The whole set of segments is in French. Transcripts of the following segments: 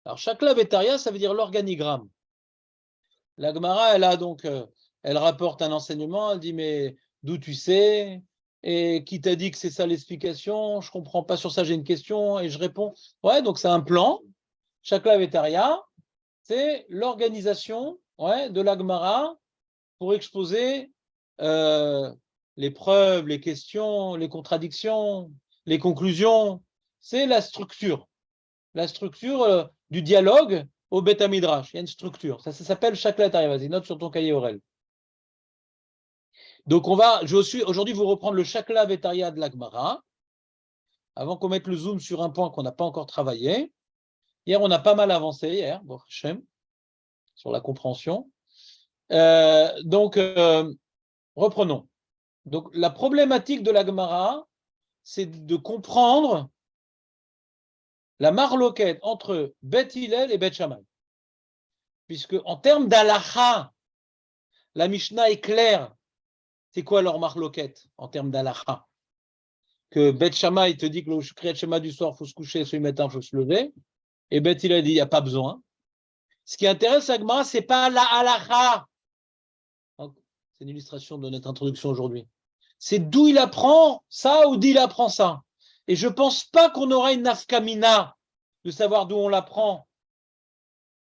Alors, Shakla Vetaria, ça veut dire l'organigramme. La Gemara, elle rapporte un enseignement, elle dit, mais d'où tu sais? Et qui t'a dit que c'est ça l'explication? Je comprends pas sur ça, j'ai une question, et je réponds, ouais, donc c'est un plan. Shakla Vetaria, c'est l'organisation de la Gemara pour exposer les preuves, les questions, les contradictions, les conclusions. C'est la structure du dialogue au Beth Midrash. Il y a une structure. Ça s'appelle Shakla Vetaria. Vas-y, note sur ton cahier Aurel. Donc, je vais aujourd'hui vous reprendre le Shakla Vetaria de la Gemara, avant qu'on mette le zoom sur un point qu'on n'a pas encore travaillé. Hier, on a pas mal avancé, hier, bon, Hashem, sur la compréhension. Reprenons. Donc, la problématique de la Gemara, c'est de comprendre la marloquette entre Beth Hillel et Beth Shammai. Puisque, en termes d'alacha, la Mishnah est claire. C'est quoi leur marloquette en termes d'alacha? Que Beth Shammai te dit que le Kriyat Shema du soir, il faut se coucher, celui du matin, il faut se lever. Et Beth Hillel dit, il n'y a pas besoin. Ce qui intéresse la Gemara, ce n'est pas la halacha. C'est une illustration de notre introduction aujourd'hui. C'est d'où il apprend ça ou d'où il apprend ça. Et je ne pense pas qu'on aura une nafkamina de savoir d'où on l'apprend.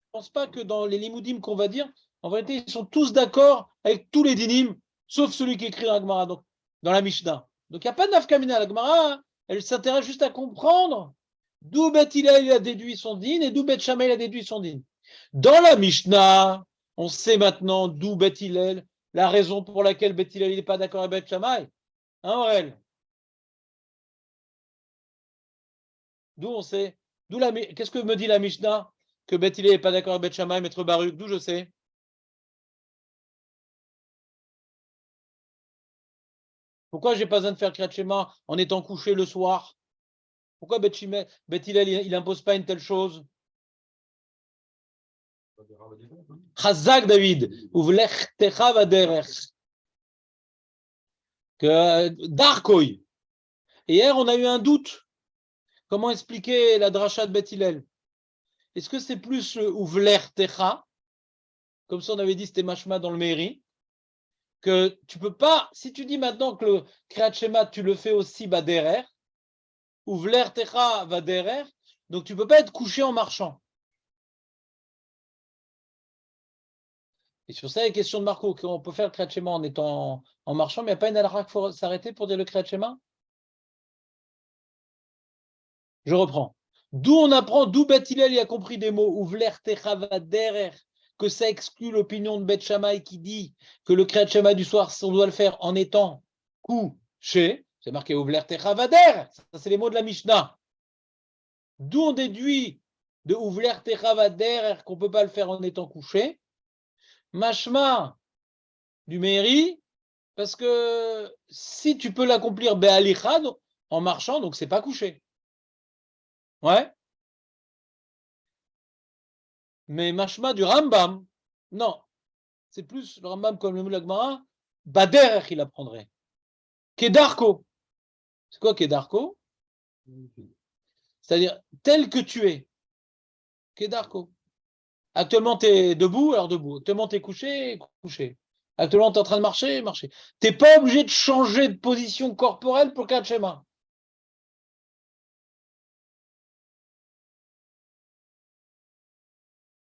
Je ne pense pas que dans les limoudim qu'on va dire, en vérité, ils sont tous d'accord avec tous les dinim, sauf celui qui écrit dans la Gemara, donc dans la Mishnah. Donc il n'y a pas de nafkamina. La Gemara, hein, elle s'intéresse juste à comprendre d'où Beth Hillel a déduit son din et d'où Beth Shammai a déduit son din. Dans la Mishnah, on sait maintenant d'où Beth Hillel, la raison pour laquelle Beth Hillel n'est pas d'accord avec Beth Shammai. Hein, Aurel? D'où on sait? Qu'est-ce que me dit la Mishnah? Que Beth Hillel n'est pas d'accord avec Beth Shammai, Maître Baruch? D'où je sais? Pourquoi j'ai pas besoin de faire Kriyat Shema en étant couché le soir? Pourquoi Beth Hillel, il impose pas une telle chose? Chazak David, uvlechtecha vaderech. Darkoy. Et hier, on a eu un doute. Comment expliquer la dracha de Beth Hillel? Est-ce que c'est plus uvlechtecha, comme ça on avait dit c'était mashma dans le mairie, que tu peux pas, si tu dis maintenant que le Kriyat Shema, tu le fais aussi baderer, uvlechtecha vaderer, donc tu peux pas être couché en marchant. Et sur ça, il y a une question de Marco, qu'on peut faire le Kriyat Shema en étant en marchant, mais il n'y a pas une halakha qu'il faut s'arrêter pour dire le Kriyat Shema? Je reprends. D'où Beth Hillel a compris des mots, ouvler techavaderer, que ça exclut l'opinion de Beth Shammai qui dit que le Kriyat Shema du soir, on doit le faire en étant couché. C'est marqué ouvler techavader, ça c'est les mots de la Mishnah. D'où on déduit de ouvler techavader qu'on ne peut pas le faire en étant couché. Mashma du mairie, parce que si tu peux l'accomplir be'alicha, en marchant, donc c'est pas couché. Ouais. Mais mashma du Rambam, non. C'est plus le Rambam comme le Moulagmara, Bader il apprendrait. Kedarko. C'est quoi Kedarko? C'est-à-dire tel que tu es. Kedarko. Actuellement, tu es debout, alors debout. Actuellement, tu es couché, couché. Actuellement, tu es en train de marcher, marcher. Tu n'es pas obligé de changer de position corporelle pour le schéma.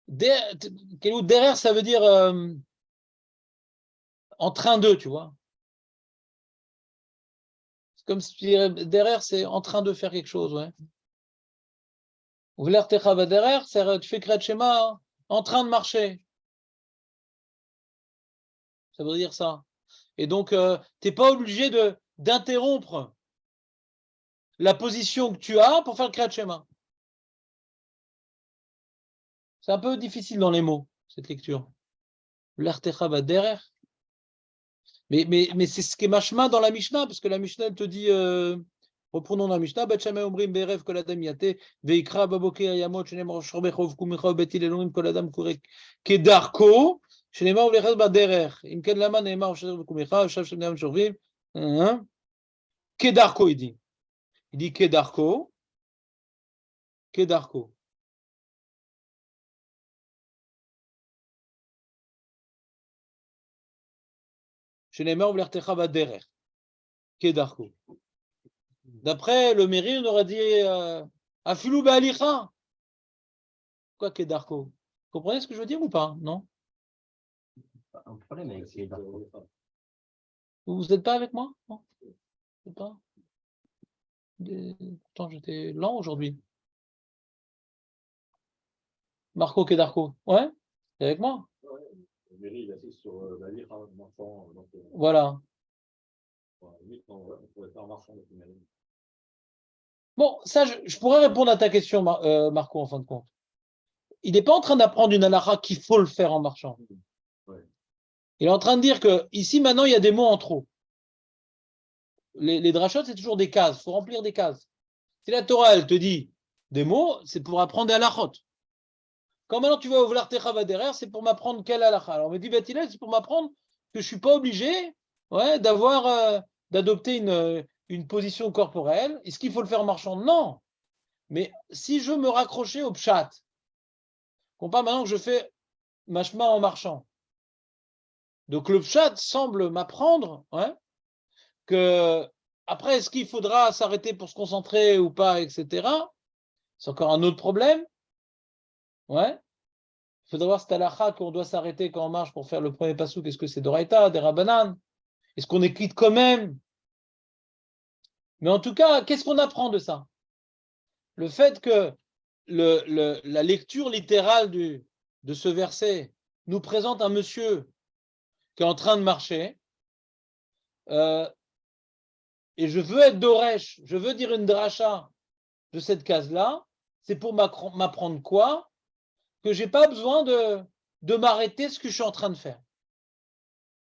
Derrière, ça veut dire en train de, tu vois. C'est comme si derrière, c'est en train de faire quelque chose, ouais. Ouvler techava derrière, tu fais Kriyat Shema en train de marcher. Ça veut dire ça. Et donc, tu n'es pas obligé d'interrompre la position que tu as pour faire le Kriyat Shema. C'est un peu difficile dans les mots, cette lecture. L'artecha va derrière. Mais c'est ce qui est mashma dans la Mishnah, parce que la Mishnah, elle te dit, reprenons la Mishnah, Bet Shammai omrim berev kol adam yate, veikra baboker yamot, shenemar shorbecho vkumicha betil elomim kol adam kurek kedarko, shenemar ulechaz baderer, im ken lama neemar shor vkumicha, shav shenem shorvim, kedarko, il dit. Il dit kedarko, kedarko. Shenemer Vlertecha Vaderer, Kedarko. D'après le Méri, on aurait dit Afilou Be'alicha. Quoi, Kedarko? Vous comprenez ce que je veux dire ou pas? Non? Un problème avec Kedarko. Vous n'êtes pas avec moi? Non? Vous êtes pas? Pourtant, j'étais lent aujourd'hui. Marco Kedarko. Ouais? T'es avec moi? Le Méri, il assiste sur Be'alicha, marchand. Voilà. On pourrait faire marchand avec le Méri. Bon, ça, je pourrais répondre à ta question, Marco, en fin de compte. Il n'est pas en train d'apprendre une halakha qu'il faut le faire en marchant. Ouais. Il est en train de dire que ici, maintenant, il y a des mots en trop. Les drachot, c'est toujours des cases. Il faut remplir des cases. Si la Torah, elle te dit des mots, c'est pour apprendre des halachot. Quand maintenant tu vas ouvrir Techa Vaderer, c'est pour m'apprendre quelle halakha. Alors, on me dit, c'est pour m'apprendre que je ne suis pas obligé d'adopter une position corporelle. Est-ce qu'il faut le faire en marchant? Non. Mais si je me raccrochais au pshat, comparé maintenant que je fais machma en marchant. Donc le pshat semble m'apprendre que après, est-ce qu'il faudra s'arrêter pour se concentrer ou pas, etc. C'est encore un autre problème. Ouais. Il faudra voir cette halakha qu'on doit s'arrêter quand on marche pour faire le premier pasouk. Est-ce que c'est d'Oraita, des Rabbanan? Est-ce qu'on est quitte quand même? Mais en tout cas, qu'est-ce qu'on apprend de ça? Le fait que la lecture littérale de ce verset nous présente un monsieur qui est en train de marcher, et je veux être Doresh, je veux dire une dracha de cette case-là, c'est pour m'apprendre quoi? Que je n'ai pas besoin de m'arrêter ce que je suis en train de faire.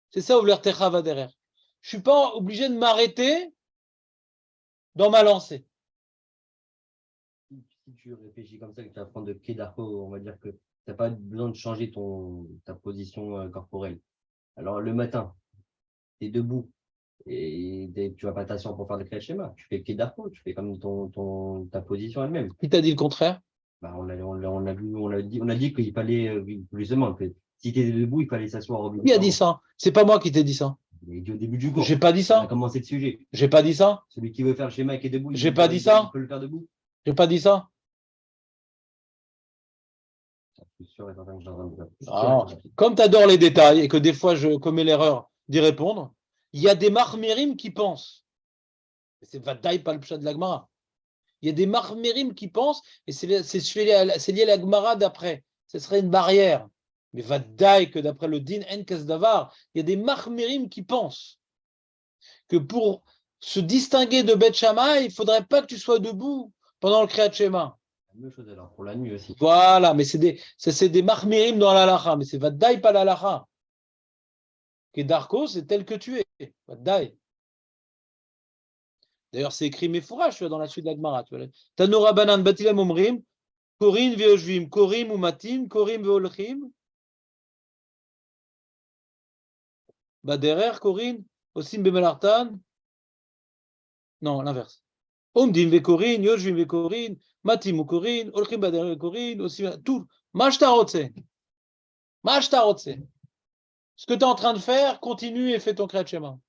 C'est ça, Ouvler Techa Vaderer. Je ne suis pas obligé de m'arrêter dans ma lancée. Si tu réfléchis comme ça, que tu apprends de Kedarko, on va dire que tu n'as pas besoin de changer ta position corporelle. Alors, le matin, tu es debout et tu vas pas t'asseoir pour faire le schéma. Tu fais Kedarko, tu fais comme ta position elle-même. Qui t'a dit le contraire? Bah, on a dit qu'il fallait, justement, que si tu étais debout, il fallait s'asseoir Qui a dit ça? C'est pas moi qui t'ai dit ça. Il dit au début du cours. J'ai pas dit ça. On a commencé le sujet. J'ai pas dit ça. Celui qui veut faire le schéma et qui est debout, J'ai pas dit ça. Il peut le faire debout. J'ai pas dit ça. Je suis sûr et certain que j'ai entendu ça. Ah, comme tu adores les détails et que des fois je commets l'erreur d'y répondre, il y a des marmérim qui pensent. C'est Vadaï, pas le pshat de la Gemara. Il y a des marmérim qui pensent, et c'est lié à la Gemara d'après. Ce serait une barrière. Mais Vadaï, que d'après le din en Kasdavar, il y a des marmérim qui pensent que pour se distinguer de Bet Shammai, il ne faudrait pas que tu sois debout pendant le Kriyat Shema. La même chose alors, pour la nuit aussi. Voilà, mais c'est des marmérim dans l'alacha, mais c'est Vadaï, pas l'alacha. Kedarko, c'est tel que tu es. Vadaï. D'ailleurs, c'est écrit Mefourash dans la suite de la Gemara. Tanora banan batilem omrim, korin veoshvim, korim ou matim, korim veolchim. Baderer, korin, osim bemelartan. Non, l'inverse. Omdim ve korin, yoshvim ve korin, matim ou korin, olchim baderer ve korin, osim. Tout. Mashtarotse. Mashtarotse. Ce que tu es en train de faire, continue et fais ton Kriyat Shema.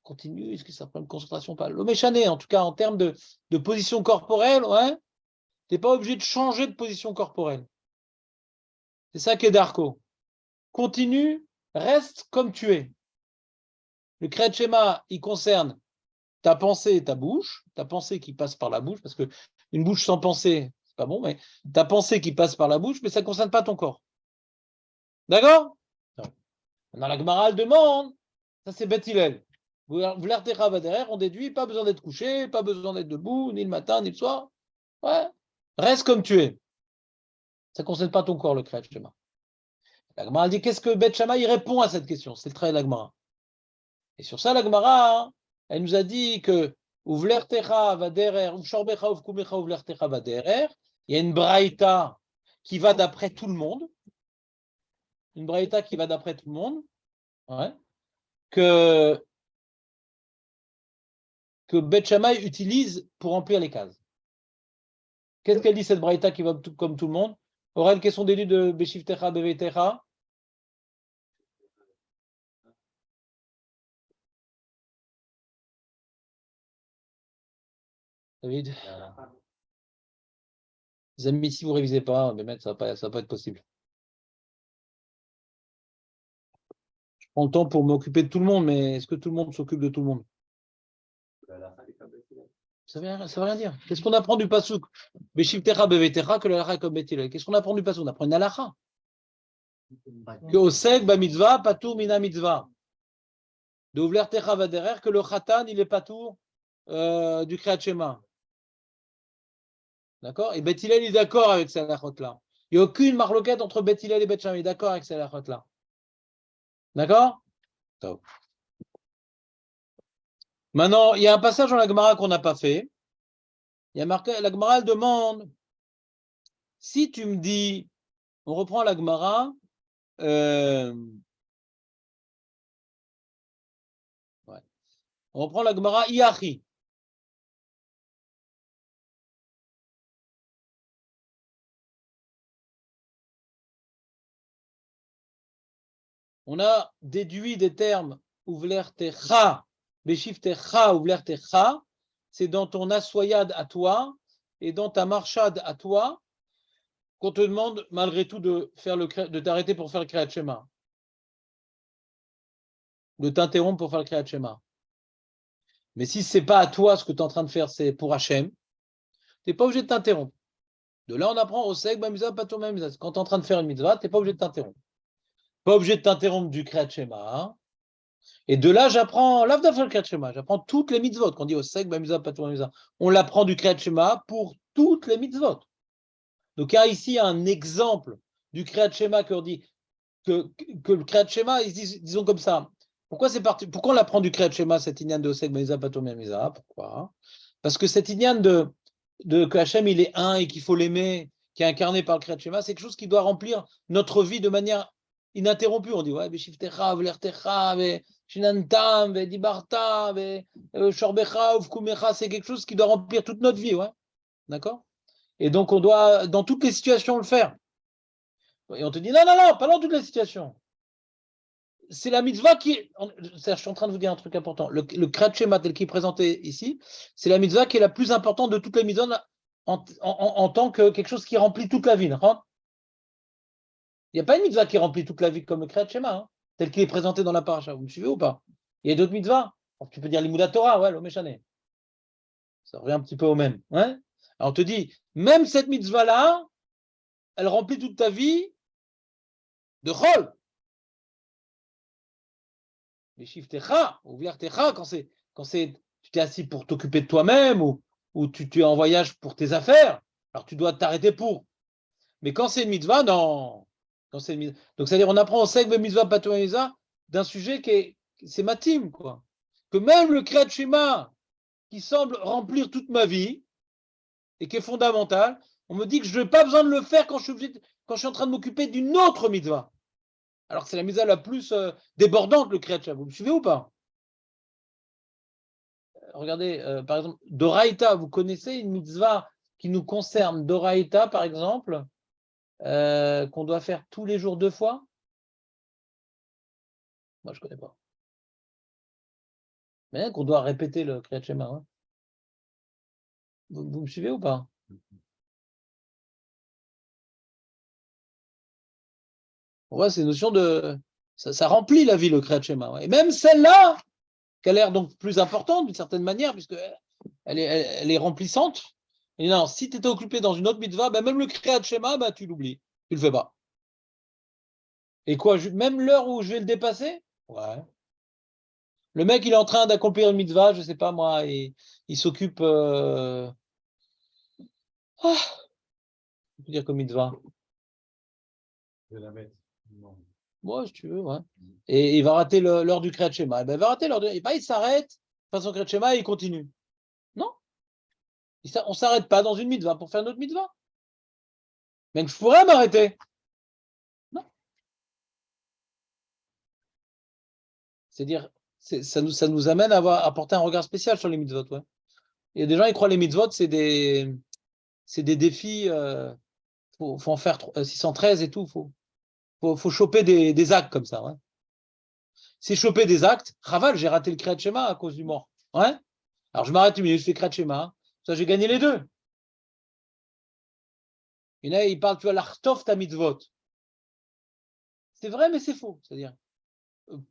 Continue, est-ce que ça prend une concentration? Pas. Le méchané, en tout cas, en termes de position corporelle, ouais, tu n'es pas obligé de changer de position corporelle. C'est ça qui est Darko. Continue, reste comme tu es. Le Kriyat Shema, il concerne ta pensée et ta bouche, ta pensée qui passe par la bouche, parce que une bouche sans pensée, c'est pas bon, mais ta pensée qui passe par la bouche, mais ça ne concerne pas ton corps. D'accord? Dans la Gemara, elle demande, ça c'est Beth Hillel. V'lartecha vaderer, on déduit, pas besoin d'être couché, pas besoin d'être debout, ni le matin, ni le soir. Ouais. Reste comme tu es. Ça ne concerne pas ton corps, le Kriyat Shema. La Gemara dit, qu'est-ce que Beth Shammai répond à cette question? C'est le travail de la Gemara. Et sur ça, la Gemara, elle nous a dit que Uvlertecha vaderer, Uvshorbecha uvkumecha uvlertecha vaderer, il y a une braïta qui va d'après tout le monde. Une braïta qui va d'après tout le monde. Ouais. Que Beth Shammai utilise pour remplir les cases. Qu'est-ce qu'elle dit, cette braïta qui va comme tout le monde? Aurel, quels sont des livres de Beshivtecha, Bevetecha? David, Et à la fin, les amis, si vous ne révisez pas, mais ça va pas être possible. Je prends le temps pour m'occuper de tout le monde, mais est-ce que tout le monde s'occupe de tout le monde? à la fin, les câbles, c'est là. Ça veut rien dire. Qu'est-ce qu'on apprend du pasouk? Beshivtecha bevetecha que le halakha comme betilel. Qu'est-ce qu'on apprend du pasouk? On apprend une halakha. Que osek ba mitzvah patur mina mitzvah. De ouvler techa vaderer que le khatan il est patour du kriyat shema. D'accord? Et Bet Hillel est d'accord avec ces halachot-là. Il n'y a aucune marloquette entre Bet Hillel et Bet Shammai. Il est d'accord avec ces halachot-là. D'accord? Top. Maintenant, il y a un passage dans la Gemara qu'on n'a pas fait. Il y a marqué, la Gemara elle demande, si tu me dis, on reprend la Gemara, on reprend la Gemara Iachi. On a déduit des termes ouvlertecha, beshiftecha, ouvlertecha, c'est dans ton assoyade à toi et dans ta marchade à toi qu'on te demande malgré tout de t'arrêter pour faire le Kriyat Shema, de t'interrompre pour faire le Kriyat Shema. Mais si ce n'est pas à toi ce que tu es en train de faire, c'est pour Hachem, tu n'es pas obligé de t'interrompre. De là, on apprend au seg, bamisa, pato, mamisa. Quand tu es en train de faire une mitzvah, tu n'es pas obligé de t'interrompre. Pas obligé de t'interrompre du Kriyat Shema. Hein. Et de là, j'apprends l'avdafal Kriyat Shema. J'apprends toutes les mitzvot. Quand on dit au seg, bamisa, pato, mamisa, on l'apprend du Kriyat Shema pour toutes les mitzvot. Donc, il y a ici un exemple du Kriyat Shema qu'on dit que le Kriyat Shema, disons comme ça. Pourquoi on l'apprend du Kriyat Shema, cette inyan de Oseg, Meza, Patom, Meza? Pourquoi? Parce que cette inyan que Hachem, il est un et qu'il faut l'aimer, qui est incarné par le Kriyat Shema, c'est quelque chose qui doit remplir notre vie de manière ininterrompue. On dit, ouais, Beshiftecha, Vlertecha, Shinantam, Dibarta, Shorbecha, Uvkumecha, c'est quelque chose qui doit remplir toute notre vie, ouais. D'accord? Et donc, on doit, dans toutes les situations, le faire. Et on te dit, non, pas dans toutes les situations. C'est la mitzvah qui. Je suis en train de vous dire un truc important. Le Kriyat Shema tel qu'il est présenté ici, c'est la mitzvah qui est la plus importante de toutes les mitzvahs en tant que quelque chose qui remplit toute la vie. Il n'y a pas une mitzvah qui remplit toute la vie comme le Kriyat Shema, hein, tel qu'il est présenté dans la paracha. Vous me suivez ou pas? Il y a d'autres mitzvahs. Tu peux dire l'Imouda Torah, ouais, l'Omeshane. Ça revient un petit peu au même. Ouais. Alors on te dit, même cette mitzvah-là, elle remplit toute ta vie de chol. Les chiffres techa, ou techa, quand tu t'es assis pour t'occuper de toi-même ou tu es en voyage pour tes affaires, alors tu dois t'arrêter pour. Mais quand c'est une mitzvah, non. Donc c'est-à-dire on apprend au segbe mitzvah patoisa d'un sujet c'est matim, quoi. Que même le Kriyat Shema, qui semble remplir toute ma vie et qui est fondamental, on me dit que je n'ai pas besoin de le faire quand je suis en train de m'occuper d'une autre mitzvah. Alors que c'est la mitzvah la plus débordante, le Kriyat Shema. Vous me suivez ou pas? Regardez, par exemple, Doraïta, vous connaissez une mitzvah qui nous concerne, Doraïta, par exemple, qu'on doit faire tous les jours 2 fois? Moi, je ne connais pas. Mais qu'on doit répéter le Kriyat Shema. Hein. Vous me suivez ou pas? Ouais, c'est une notion de... Ça remplit la vie, le Kriyat Shema. Ouais. Et même celle-là, qui a l'air donc plus importante d'une certaine manière, puisque elle est remplissante. Et non, si tu étais occupé dans une autre mitzvah, ben même le Kriyat Shema, ben tu l'oublies. Tu le fais pas. Et quoi, même l'heure où je vais le dépasser? Ouais. Le mec, il est en train d'accomplir une mitzvah, je sais pas moi, il s'occupe... Ah, je peux dire comme mitzvah. Je vais la mettre. Non. Ouais, si tu veux, ouais. Et il va rater l'heure du Kriyat Shema. Et ben, il va rater l'heure du... Et ben, il s'arrête, face au Kriyat Shema, et il continue. Non, on ne s'arrête pas dans une mitzvah pour faire une autre mitzvah. Même je pourrais m'arrêter. Non. C'est-à-dire, ça nous amène à porter un regard spécial sur les mitzvot. Ouais. Il y a des gens qui croient que les mitzvot, c'est des défis. Faut en faire 613 et tout. Faut choper des actes comme ça. Ouais. Si choper des actes, Raval, j'ai raté le Kriyat Shema à cause du mort. Ouais. Alors je m'arrête une minute, je fais Kriyat Shema. Ça, j'ai gagné les deux. Il parle, tu vois, l'artov ta mitzvot. C'est vrai, mais c'est faux. C'est-à-dire,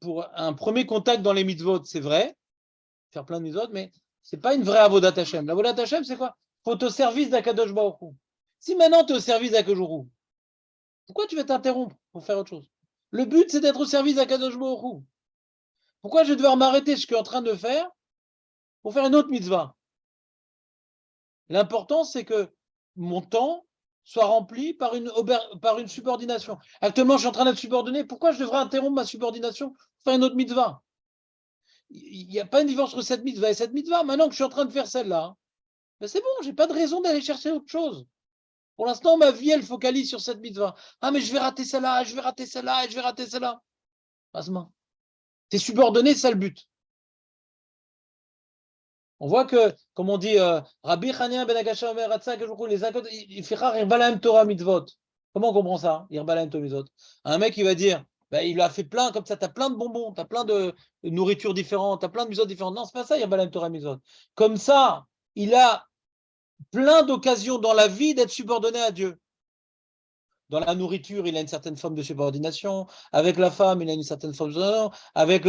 pour un premier contact dans les mitzvot, c'est vrai, faire plein de mitzvot, mais c'est pas une vraie avodat Hashem. L'avodat Hashem, c'est quoi? Faut être au service d'Akadosh Baruch Hu. Si maintenant tu es au service d'Akadosh Baruch Hu, pourquoi tu vas t'interrompre pour faire autre chose? Le but, c'est d'être au service d'Akadosh Baruch Hu. Pourquoi je vais devoir m'arrêter ce que je suis en train de faire pour faire une autre mitzvah? L'important, c'est que mon temps soit rempli par une subordination. Actuellement, je suis en train d'être subordonné. Pourquoi je devrais interrompre ma subordination pour faire une autre mitzvah? Il n'y a pas une différence entre cette mitzvah et cette mitzvah. Maintenant que je suis en train de faire celle-là, ben c'est bon, je n'ai pas de raison d'aller chercher autre chose. Pour l'instant, ma vie, elle focalise sur cette mitzvah. Ah, mais je vais rater celle-là, je vais rater celle-là, et je vais rater celle-là. Passe-moi. T'es subordonné, c'est ça le but. On voit que, comme on dit, Rabbi Chanina ben Akasha Omer Hatzak, les akot, il fait rare, Irbalaim Torah mitzvot. Comment on comprend ça? Irbalaim Torah mitzvot. Un mec, il va dire, bah, il a fait plein, comme ça, tu as plein de bonbons, tu as plein de nourritures différentes, tu as plein de mitzvot différentes. Non, c'est pas ça, Irbalaim Torah mitzvot. Comme ça, il a plein d'occasions dans la vie d'être subordonné à Dieu. Dans la nourriture, il a une certaine forme de subordination. Avec la femme, il a une certaine forme de subordination. Avec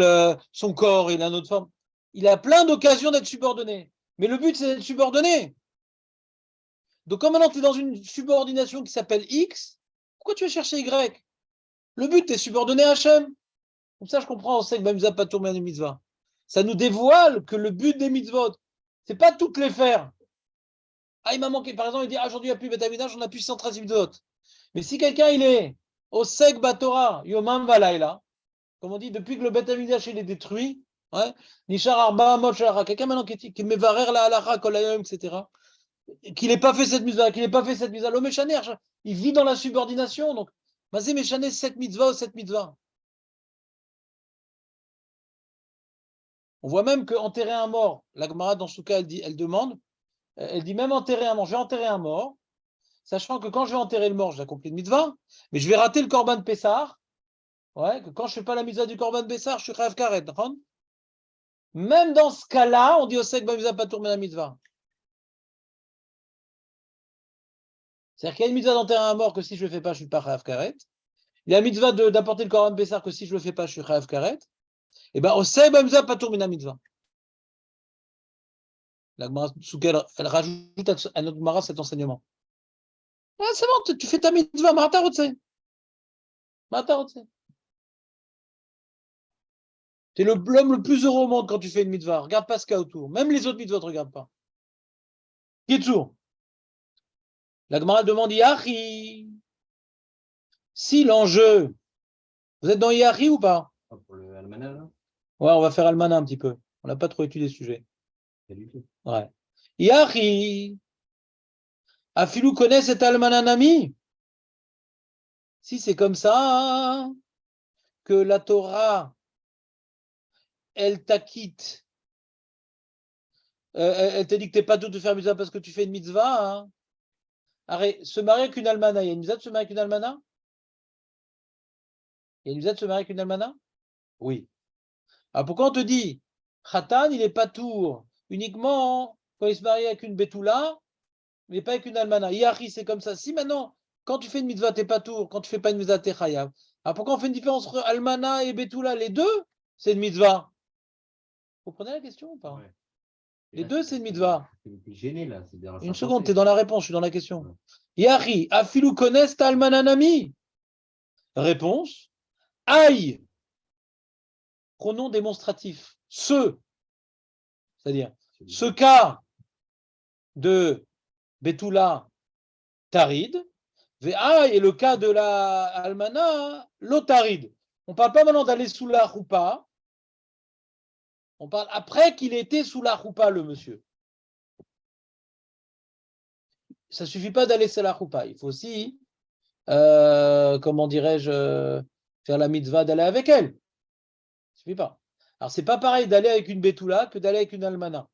son corps, il a une autre forme. Il a plein d'occasions d'être subordonné. Mais le but, c'est d'être subordonné. Donc, comme maintenant tu es dans une subordination qui s'appelle X, pourquoi tu vas chercher Y? Le but, tu es subordonné à Hachem. Comme ça, je comprends, on sait que Bamza pas tourner des mitzvahs. Ça nous dévoile que le but des mitzvot, c'est pas toutes les faire. Ah, il m'a manqué. Par exemple, il dit, ah, aujourd'hui, il n'y a plus Betamidash, on a plus 113 mitzvot. Mais si quelqu'un, il est au Seg Batora, Yomam Valaila, comme on dit, depuis que le Beth Amikdash il est détruit, ouais, Nishar Arba, Mot Shara, quelqu'un maintenant qui m'évarer la halakha, Kolayom, etc., qu'il n'ait pas fait cette mitzvah, qu'il n'ait pas fait cette mitzvah, l'homme Méchaner, il vit dans la subordination, donc, Mazé Méchaner, cette mitzvah ou cette mitzvah. On voit même qu'enterrer un mort, la Gemara dans ce cas, elle dit même enterrer un mort, je vais enterrer un mort, sachant que quand je vais enterrer le mort, j'ai accompli une mitzvah, mais je vais rater le Korban Pessah, ouais, que quand je ne fais pas la mitzvah du Korban Pessah, je suis Chayav Karet, même dans ce cas-là, on dit au sec, mitzvah pas tourner la mitzvah. C'est-à-dire qu'il y a une mitzvah d'enterrer un mort que si je ne le fais pas, je ne suis pas Chayav Karet. Il y a une mitzvah d'apporter le Korban Pessah que si je ne le fais pas, je suis Chayav Karet. Et bien, au sec, mitzvah pas tourner la mitzvah. La Gemara Soukel, elle rajoute à notre Gemara cet enseignement. Ah, c'est bon, tu fais ta mitzvah, Matarotse. Matarotse. Tu es l'homme le plus heureux au monde quand tu fais une mitzvah. Regarde pas ce qu'il y a autour. Même les autres mitzvahs ne te regardent pas. Kitsour. La Gemara demande Yahi. Si l'enjeu, vous êtes dans Yahi ou pas? Pour le Almana, là? Ouais, on va faire Almana un petit peu. On n'a pas trop étudié ce sujet. Pas du tout. Ouais. Yahi. Afilou connaît cet Almananami. Si c'est comme ça, que la Torah, elle t'acquitte, elle te dit que tu n'es pas tout de faire mitzvah parce que tu fais une mitzvah. Hein. Arrête, se marier avec une almana, il y a une mitzvah de se marier avec une almana? Il y a une mitzvah de se marier avec une almana? Oui. Alors pourquoi on te dit, Khatan, il est pas tour uniquement quand il se marie avec une Betula, mais pas avec une almana. Yahi, c'est comme ça. Si maintenant, quand tu fais une mitzvah, t'es pas tour, quand tu fais pas une mitzvah, t'es chayav. Alors pourquoi on fait une différence entre almana et Betula? Les deux, c'est une mitzvah. Vous comprenez la question ou pas? Ouais. Et Les là, deux, c'est une mitzvah. t'es gêné, là. C'est dans Une sa seconde, pensée. tu es dans la réponse, je suis dans la question. Ouais. Yahi, afilu kones almananami. Réponse, aïe. Pronom démonstratif. C'est-à-dire, ce cas de Betula Tarid, VA et le cas de la Almana, l'Otarid. On ne parle pas maintenant d'aller sous la roupa, on parle après qu'il était sous la roupa, le monsieur. Ça ne suffit pas d'aller sous la roupa, il faut aussi, comment dirais-je, faire la mitzvah d'aller avec elle. Ça ne suffit pas. Alors, ce n'est pas pareil d'aller avec une Betula que d'aller avec une Almana.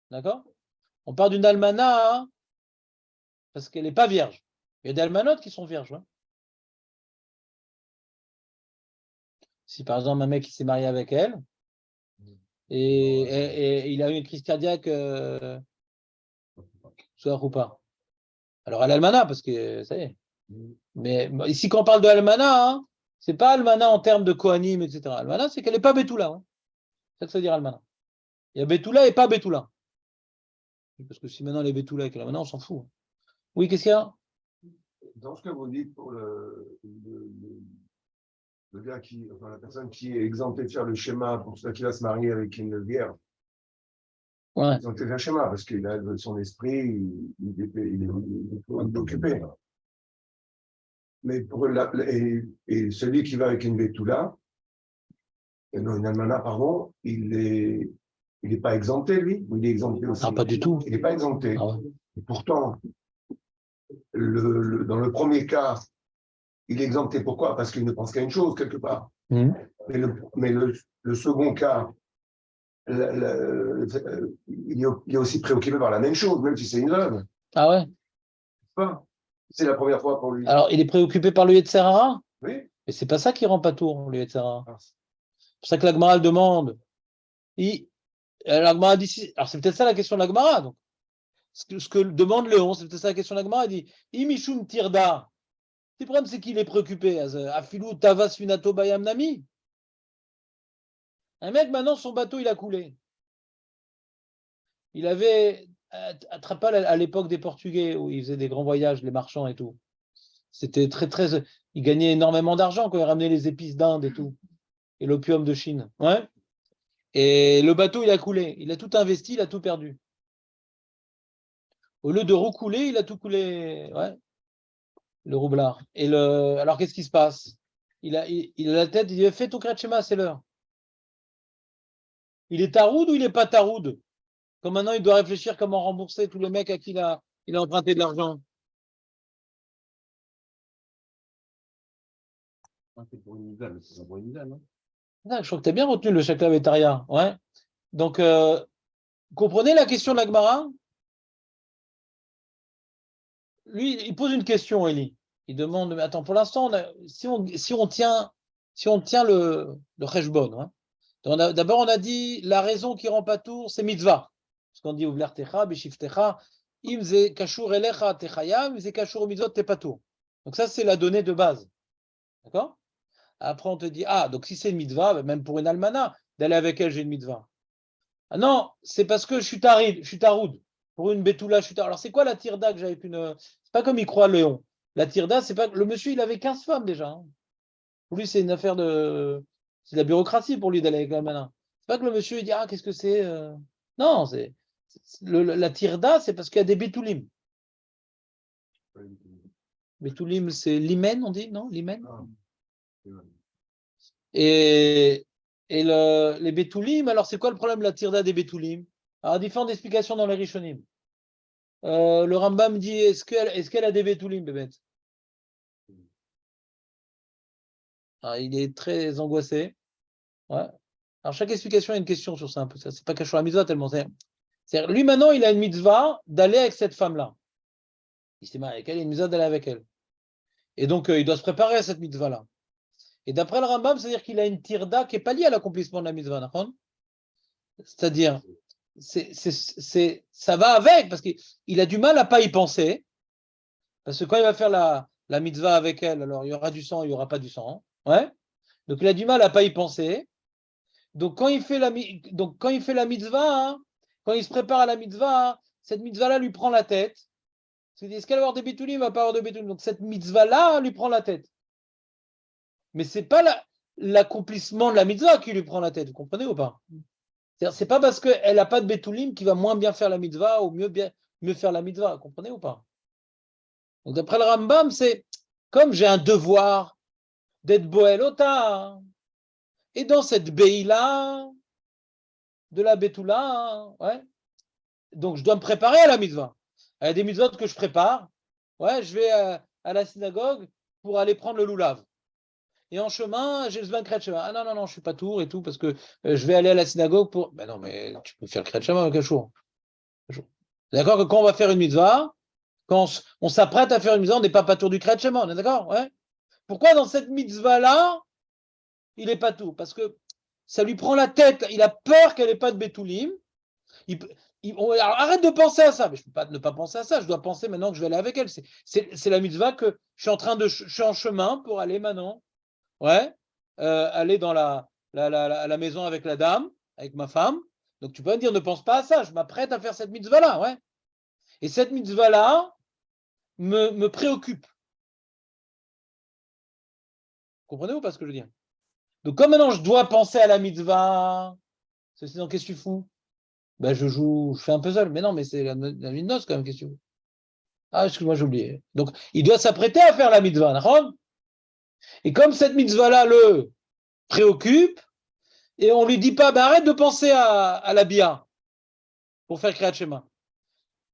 D'accord? On parle d'une Almana hein, parce qu'elle n'est pas vierge. Il y a des almanotes qui sont vierges. Hein. Si par exemple un mec qui s'est marié avec elle et il a eu une crise cardiaque Soir ou pas. Alors, elle almana, parce que ça y est. Mais ici, quand on parle de almana, hein, c'est pas almana en termes de kohanim, etc. Almana, c'est qu'elle n'est pas Betula. Hein. C'est ça que ça veut dire almana. Il y a Betula et pas Betula. Parce que si maintenant elle est Betula et qu'elle est almana, on s'en fout. Oui, qu'est-ce qu'il y a? Dans ce que vous dites pour le gars enfin, la personne qui est exemptée de faire le schéma pour ceux qui va se marier avec une vierge, Ouais. exempté de faire le schéma parce qu'il a son esprit, il est occupé. Mais pour et celui qui va avec une Betula, non, une almana, pardon, il est pas exempté, lui, ou il est exempté aussi? Ah, pas du tout. Il n'est pas exempté. Ah ouais. Et pourtant, dans le premier cas, il est exempté. Pourquoi? Parce qu'il ne pense qu'à une chose, quelque part. Mmh. Mais le second cas, il est aussi préoccupé par la même chose, même si c'est une veuve. Ah ouais. C'est la première fois pour lui. Alors, il est préoccupé par le Yetzerara? Oui. Mais c'est pas ça qui rend pas tour, le Yetzerara. Ah. C'est pour ça que la Gemara demande. La Gemara dit, alors c'est peut-être ça la question de la Gemara. Donc. Ce que demande Léon, c'est peut-être ça la question de la Gemara. Il dit Imishum Tirda. Le problème, c'est qu'il est préoccupé. Afilou Tavas Finato Bayam Nami. Un mec, maintenant, son bateau, il a coulé. Il avait attrapé à l'époque des Portugais, où ils faisaient des grands voyages, les marchands et tout. C'était très, très. Ils gagnaient énormément d'argent quand ils ramenaient les épices d'Inde et tout. Et l'opium de Chine. Ouais. Et le bateau, il a coulé. Il a tout investi, il a tout perdu. Au lieu de recouler, il a tout coulé. Ouais. Le roublard. Alors, qu'est-ce qui se passe? Il a la tête, il dit fais ton Kriyat Shema, c'est l'heure. Il est taroud ou il n'est pas taroud? Comme maintenant, il doit réfléchir comment rembourser tous les mecs à qui il a emprunté de l'argent. C'est pour une nouvelle, c'est pour une nouvelle. Je crois que tu as bien retenu le Shakla Vetaria. Ouais. Donc, comprenez la question de la Gemara? Lui, il pose une question, Eli. Il demande, mais attends, pour l'instant, si on tient le Cheshbon, hein, d'abord, on a dit la raison qui rend pas tour, c'est mitzvah. Parce qu'on dit Uvlertecha, Beshiftecha, im ze kashur elecha techayam, im ze kashur mitzvot tepatour. Donc ça, c'est la donnée de base. D'accord? Après, on te dit, donc si c'est une mitzvah, même pour une almana, d'aller avec elle, j'ai une mitzvah. Ah non, c'est parce que je suis taroud. Pour une betula, je suis taroud. Alors, c'est quoi la tirda que j'avais pu ne. C'est pas comme il croit Léon. La tirda, c'est pas. Le monsieur, il avait 15 femmes déjà. Hein. Pour lui, c'est une affaire de. C'est de la bureaucratie pour lui d'aller avec la mana. C'est pas que le monsieur, il dit, qu'est-ce que c'est Non, la tirda, c'est parce qu'il y a des betoulim. Betoulim, c'est limen, on dit, non? Limen. Et les betoulim, alors c'est quoi le problème de la tirda des betoulim? Alors, différentes explications dans les Rishonim. Le Rambam dit, est-ce qu'elle a des betoulim, bébête? Alors, il est très angoissé. Ouais. Alors, chaque explication a une question sur ça un peu. Ça, c'est pas caché la mitzvah tellement. Lui, maintenant, il a une mitzvah d'aller avec cette femme-là. Il s'est marié avec elle, il a une mitzvah d'aller avec elle. Et donc, il doit se préparer à cette mitzvah-là. Et d'après le Rambam, c'est-à-dire qu'il a une tirda qui n'est pas liée à l'accomplissement de la mitzvah. C'est-à-dire, ça va avec, parce qu'il a du mal à ne pas y penser. Parce que quand il va faire la mitzvah avec elle, alors il y aura du sang, il n'y aura pas du sang. Ouais. Donc, il a du mal à ne pas y penser. Donc, quand il fait la mitzvah, hein, quand il se prépare à la mitzvah, cette mitzvah-là lui prend la tête. Est-ce qu'elle va avoir des bétoulim, il ne va pas avoir de bétoulim. Donc, cette mitzvah-là lui prend la tête. Mais ce n'est pas l'accomplissement de la mitzvah qui lui prend la tête. Vous comprenez ou pas? C'est pas parce qu'elle n'a pas de bétoulim qu'il va moins bien faire la mitzvah ou mieux faire la mitzvah. Vous comprenez ou pas? Donc, d'après le Rambam, c'est comme j'ai un devoir d'être Boel Ota. Et dans cette Beïla de la Betula, ouais, donc je dois me préparer à la mitzvah. Il y a des mitzvahs que je prépare. Ouais, je vais à la synagogue pour aller prendre le loulav. Et en chemin, j'ai besoin de Kriyat Shema. Ah non, je ne suis pas tour et tout, parce que je vais aller à la synagogue pour. Ben non, mais tu peux faire le Kriyat Shema avec un jour. D'accord que quand on va faire une mitzvah, quand on s'apprête à faire une mitzvah, on n'est pas tour du Kriyat Shema, on est d'accord? Ouais. Pourquoi dans cette mitzvah-là, il n'est pas tour? Parce que ça lui prend la tête, il a peur qu'elle n'ait pas de Betoulim. Alors, arrête de penser à ça. Mais je ne peux pas ne pas penser à ça. Je dois penser maintenant que je vais aller avec elle. C'est la mitzvah que je suis en chemin pour aller maintenant. Ouais. Aller dans la maison avec la dame, avec ma femme. Donc tu peux me dire, ne pense pas à ça. Je m'apprête à faire cette mitzvah-là. Ouais. Et cette mitzvah-là me préoccupe. Comprenez-vous pas ce que je veux dire? Donc comme maintenant je dois penser à la mitzvah, qu'est-ce que tu fous? Ben, je fais un puzzle. Mais non, mais c'est la nuit de noces quand même, qu'est-ce que tu veux? Ah, excuse-moi, j'ai oublié. Donc, il doit s'apprêter à faire la mitzvah, d'accord? Et comme cette mitzvah-là le préoccupe, et on lui dit pas, ben, arrête de penser à la bia pour faire Kriyat Shema.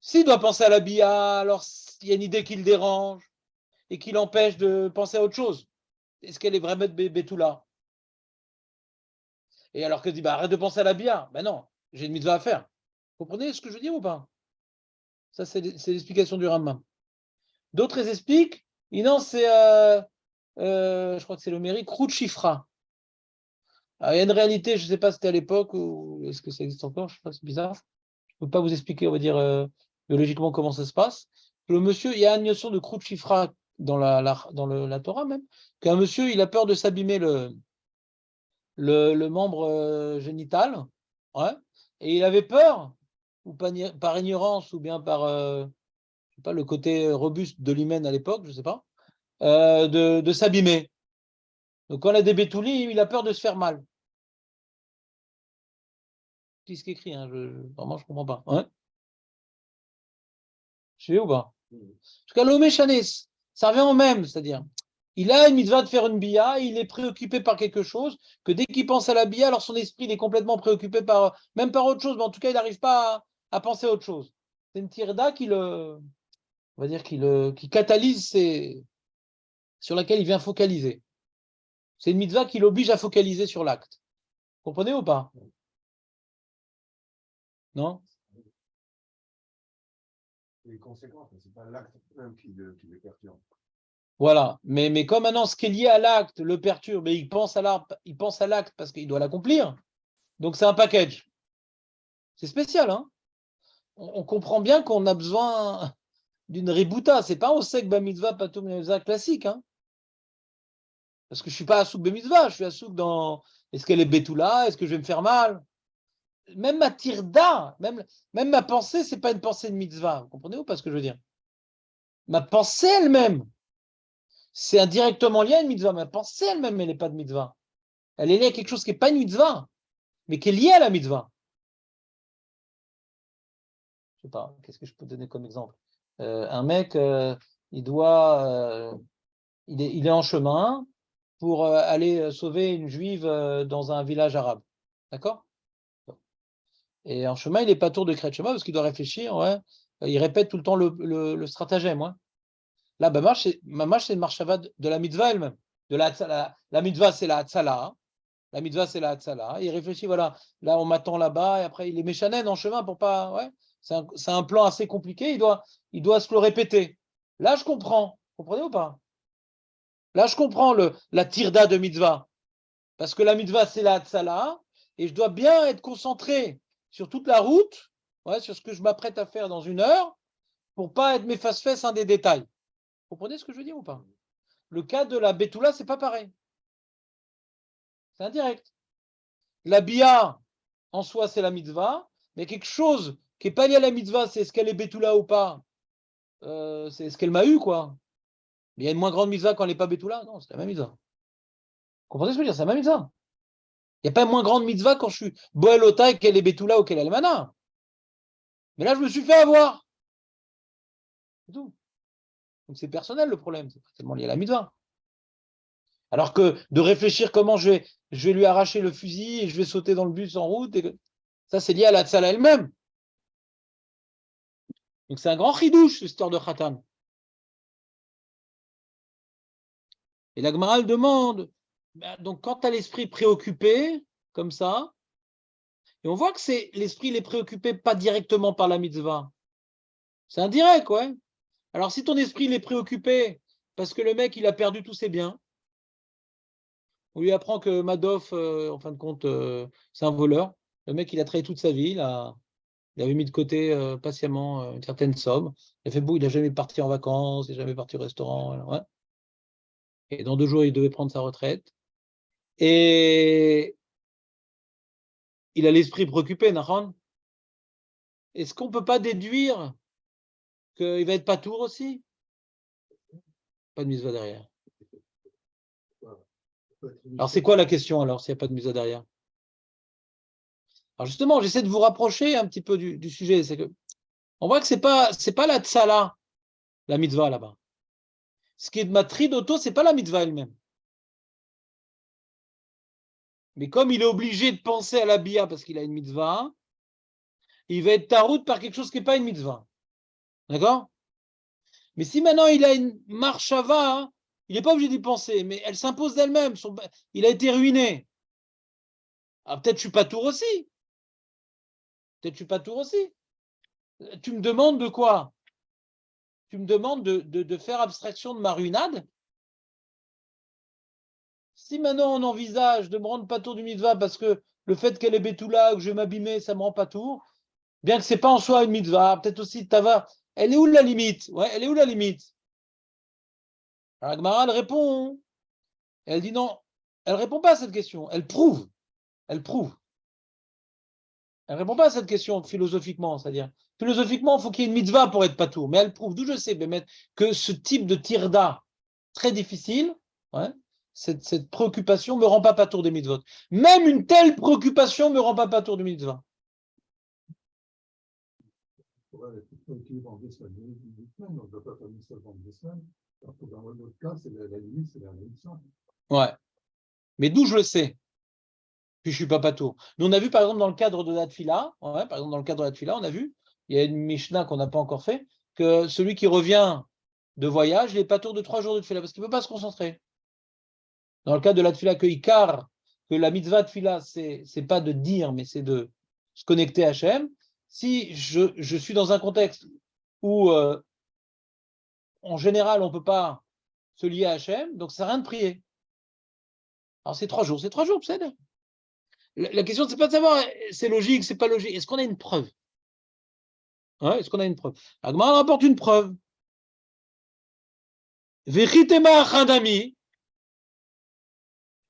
S'il doit penser à la bia, alors il y a une idée qui le dérange et qui l'empêche de penser à autre chose. Est-ce qu'elle est vraiment Betula? Et alors que dit, ben, arrête de penser à la bia. Ben non, j'ai une mitzvah à faire. Vous comprenez ce que je veux dire ou pas? Ça, c'est l'explication du Rambam. D'autres, ils expliquent, non, c'est, je crois que c'est le mairie, Krut Shifra. Il y a une réalité, je ne sais pas si c'était à l'époque ou est-ce que ça existe encore, je sais pas, c'est bizarre. Je ne peux pas vous expliquer, on va dire, biologiquement comment ça se passe. Le monsieur, il y a une notion de Krut Shifra dans la Torah même, qu'un monsieur, il a peur de s'abîmer le membre génital, ouais, et il avait peur, ou par ignorance, ou bien par je sais pas, le côté robuste de l'hymen à l'époque, je ne sais pas, de s'abîmer. Donc quand on a des bétoulis, il a peur de se faire mal. C'est ce qui est écrit, hein, vraiment je ne comprends pas. Ouais. Je suis ou pas? En tout cas, l'homme chanis, ça revient au même, c'est-à-dire, il a une mitzvah de faire une bia, il est préoccupé par quelque chose, que dès qu'il pense à la bia, alors son esprit il est complètement préoccupé même par autre chose, mais en tout cas, il n'arrive pas à penser à autre chose. C'est une tirda on va dire, qui catalyse sur laquelle il vient focaliser. C'est une mitzvah qui l'oblige à focaliser sur l'acte. Vous comprenez ou pas? Non? Les conséquences, mais ce n'est pas l'acte même qui les perturbe. Voilà. Mais comme maintenant, ce qui est lié à l'acte le perturbe et il pense à l'acte parce qu'il doit l'accomplir, donc c'est un package. C'est spécial, hein? On comprend bien qu'on a besoin d'une rebouta. C'est pas un osek bamitzvah patum mitzvah classique, hein? Parce que je suis pas à souk bamitzvah, je suis à souk dans est-ce qu'elle est bétoula, est-ce que je vais me faire mal? Même ma tirda, même ma pensée, c'est pas une pensée de mitzvah. Vous comprenez ou pas ce que je veux dire? Ma pensée elle-même, c'est indirectement lié à une mitzvah. Ma pensée elle-même, elle n'est pas de mitzvah. Elle est liée à quelque chose qui n'est pas une mitzvah, mais qui est lié à la mitzvah. Je ne sais pas, qu'est-ce que je peux donner comme exemple? Un mec, il est en chemin pour aller sauver une juive dans un village arabe. D'accord? Et en chemin, il n'est pas tour de Kriyat Shema parce qu'il doit réfléchir. Ouais. Il répète tout le temps le stratagème. Ouais. Là, c'est une marchava de la mitzvah elle-même. La mitzvah, c'est la hatzala. Hein. La mitzvah, c'est la hatzala. Il réfléchit, voilà, là, on m'attend là-bas, et après, il est méchanen en chemin pour pas. Ouais. C'est un plan assez compliqué, il doit se le répéter. Là, je comprends. Vous comprenez ou pas? Là, je comprends la tirda de mitzvah. Parce que la mitzvah, c'est la hatzala, et je dois bien être concentré sur toute la route, ouais, sur ce que je m'apprête à faire dans une heure, pour pas être mes face-fesses un des détails. Vous comprenez ce que je veux dire ou pas? Le cas de la Betula, c'est pas pareil. C'est indirect. La Bia, en soi, c'est la mitzvah, mais quelque chose qui n'est pas lié à la mitzvah, c'est est-ce qu'elle est Betula ou pas, c'est est-ce qu'elle m'a eu, quoi. Mais il y a une moins grande mitzvah quand elle n'est pas Betula? Non, c'est la même mitzvah. Vous comprenez ce que je veux dire? C'est la même mitzvah. Il n'y a pas une moins grande mitzvah quand je suis Boelota et qu'elle est Betula ou qu'elle est Almana. Mais là, je me suis fait avoir. C'est tout. Donc c'est personnel le problème, c'est pas tellement lié à la mitzvah. Alors que de réfléchir comment je vais lui arracher le fusil et je vais sauter dans le bus en route, ça c'est lié à la tzala elle-même. Donc c'est un grand chidouche, cette histoire de Khatan. Et la Gemara demande, donc quand tu as l'esprit préoccupé, comme ça, et on voit que c'est l'esprit il est préoccupé pas directement par la mitzvah. C'est indirect, ouais. Alors si ton esprit il est préoccupé parce que le mec il a perdu tous ses biens, on lui apprend que Madoff, en fin de compte, c'est un voleur. Le mec, il a travaillé toute sa vie, Il avait mis de côté patiemment une certaine somme. Il a fait il n'a jamais parti en vacances, il n'a jamais parti au restaurant. Ouais. Et dans 2 jours, il devait prendre sa retraite. Et il a l'esprit préoccupé, Nahon. Est-ce qu'on ne peut pas déduire qu'il va être patour aussi? Pas de mitzvah derrière. Alors, c'est quoi la question alors, s'il n'y a pas de mitzvah derrière? Alors, justement, j'essaie de vous rapprocher un petit peu du sujet. C'est que on voit que c'est pas la tsala, la mitzvah là-bas. Ce qui est de matrid auto, c'est pas la mitzvah elle-même. Mais comme il est obligé de penser à la bia parce qu'il a une mitzvah, il va être tarout par quelque chose qui n'est pas une mitzvah. D'accord? Mais si maintenant il a une marshava, il n'est pas obligé d'y penser, mais elle s'impose d'elle-même. Il a été ruiné. Ah, peut-être je suis pas tour aussi. Peut-être je suis pas tour aussi. Tu me demandes de quoi? Tu me demandes de faire abstraction de ma ruinade? Si maintenant on envisage de me rendre pas tour du mitzvah parce que le fait qu'elle est bétoula ou que je vais m'abîmer, ça me rend pas tour, bien que c'est pas en soi une mitzvah, peut-être aussi tava. Elle est où la limite? Ouais, elle est où la limite? Alors Agmara, elle répond. Elle dit non, elle répond pas à cette question. Elle prouve. Elle prouve. Elle répond pas à cette question philosophiquement, c'est-à-dire philosophiquement, il faut qu'il y ait une mitzvah pour être patour. Mais elle prouve, d'où je sais, Bémet, que ce type de tirda très difficile, ouais, cette préoccupation ne me rend pas patour des mitzvot. Même une telle préoccupation ne me rend pas patour du mitzvah. Dans notre cas, c'est la limite, c'est la réduction. Ouais. Mais d'où je le sais? Puis je suis pas patour. Nous, on a vu, par exemple, dans le cadre de la tfila, ouais, par exemple, dans le cadre de la tfila, on a vu, il y a une Mishnah qu'on n'a pas encore fait, que celui qui revient de voyage, il est patour de 3 jours de tfila, parce qu'il ne peut pas se concentrer. Dans le cas de la tfila, que la mitzvah tfila, c'est pas de dire, mais c'est de se connecter à Hachem. Si je suis dans un contexte où, en général, on ne peut pas se lier à Hachem, donc ça sert à rien de prier. Alors c'est 3 jours, c'est. La question, c'est pas de savoir, c'est logique, c'est pas logique. Est-ce qu'on a une preuve? Ouais, est-ce qu'on a une preuve? Agmar rapporte une preuve. Vechitema Chadami.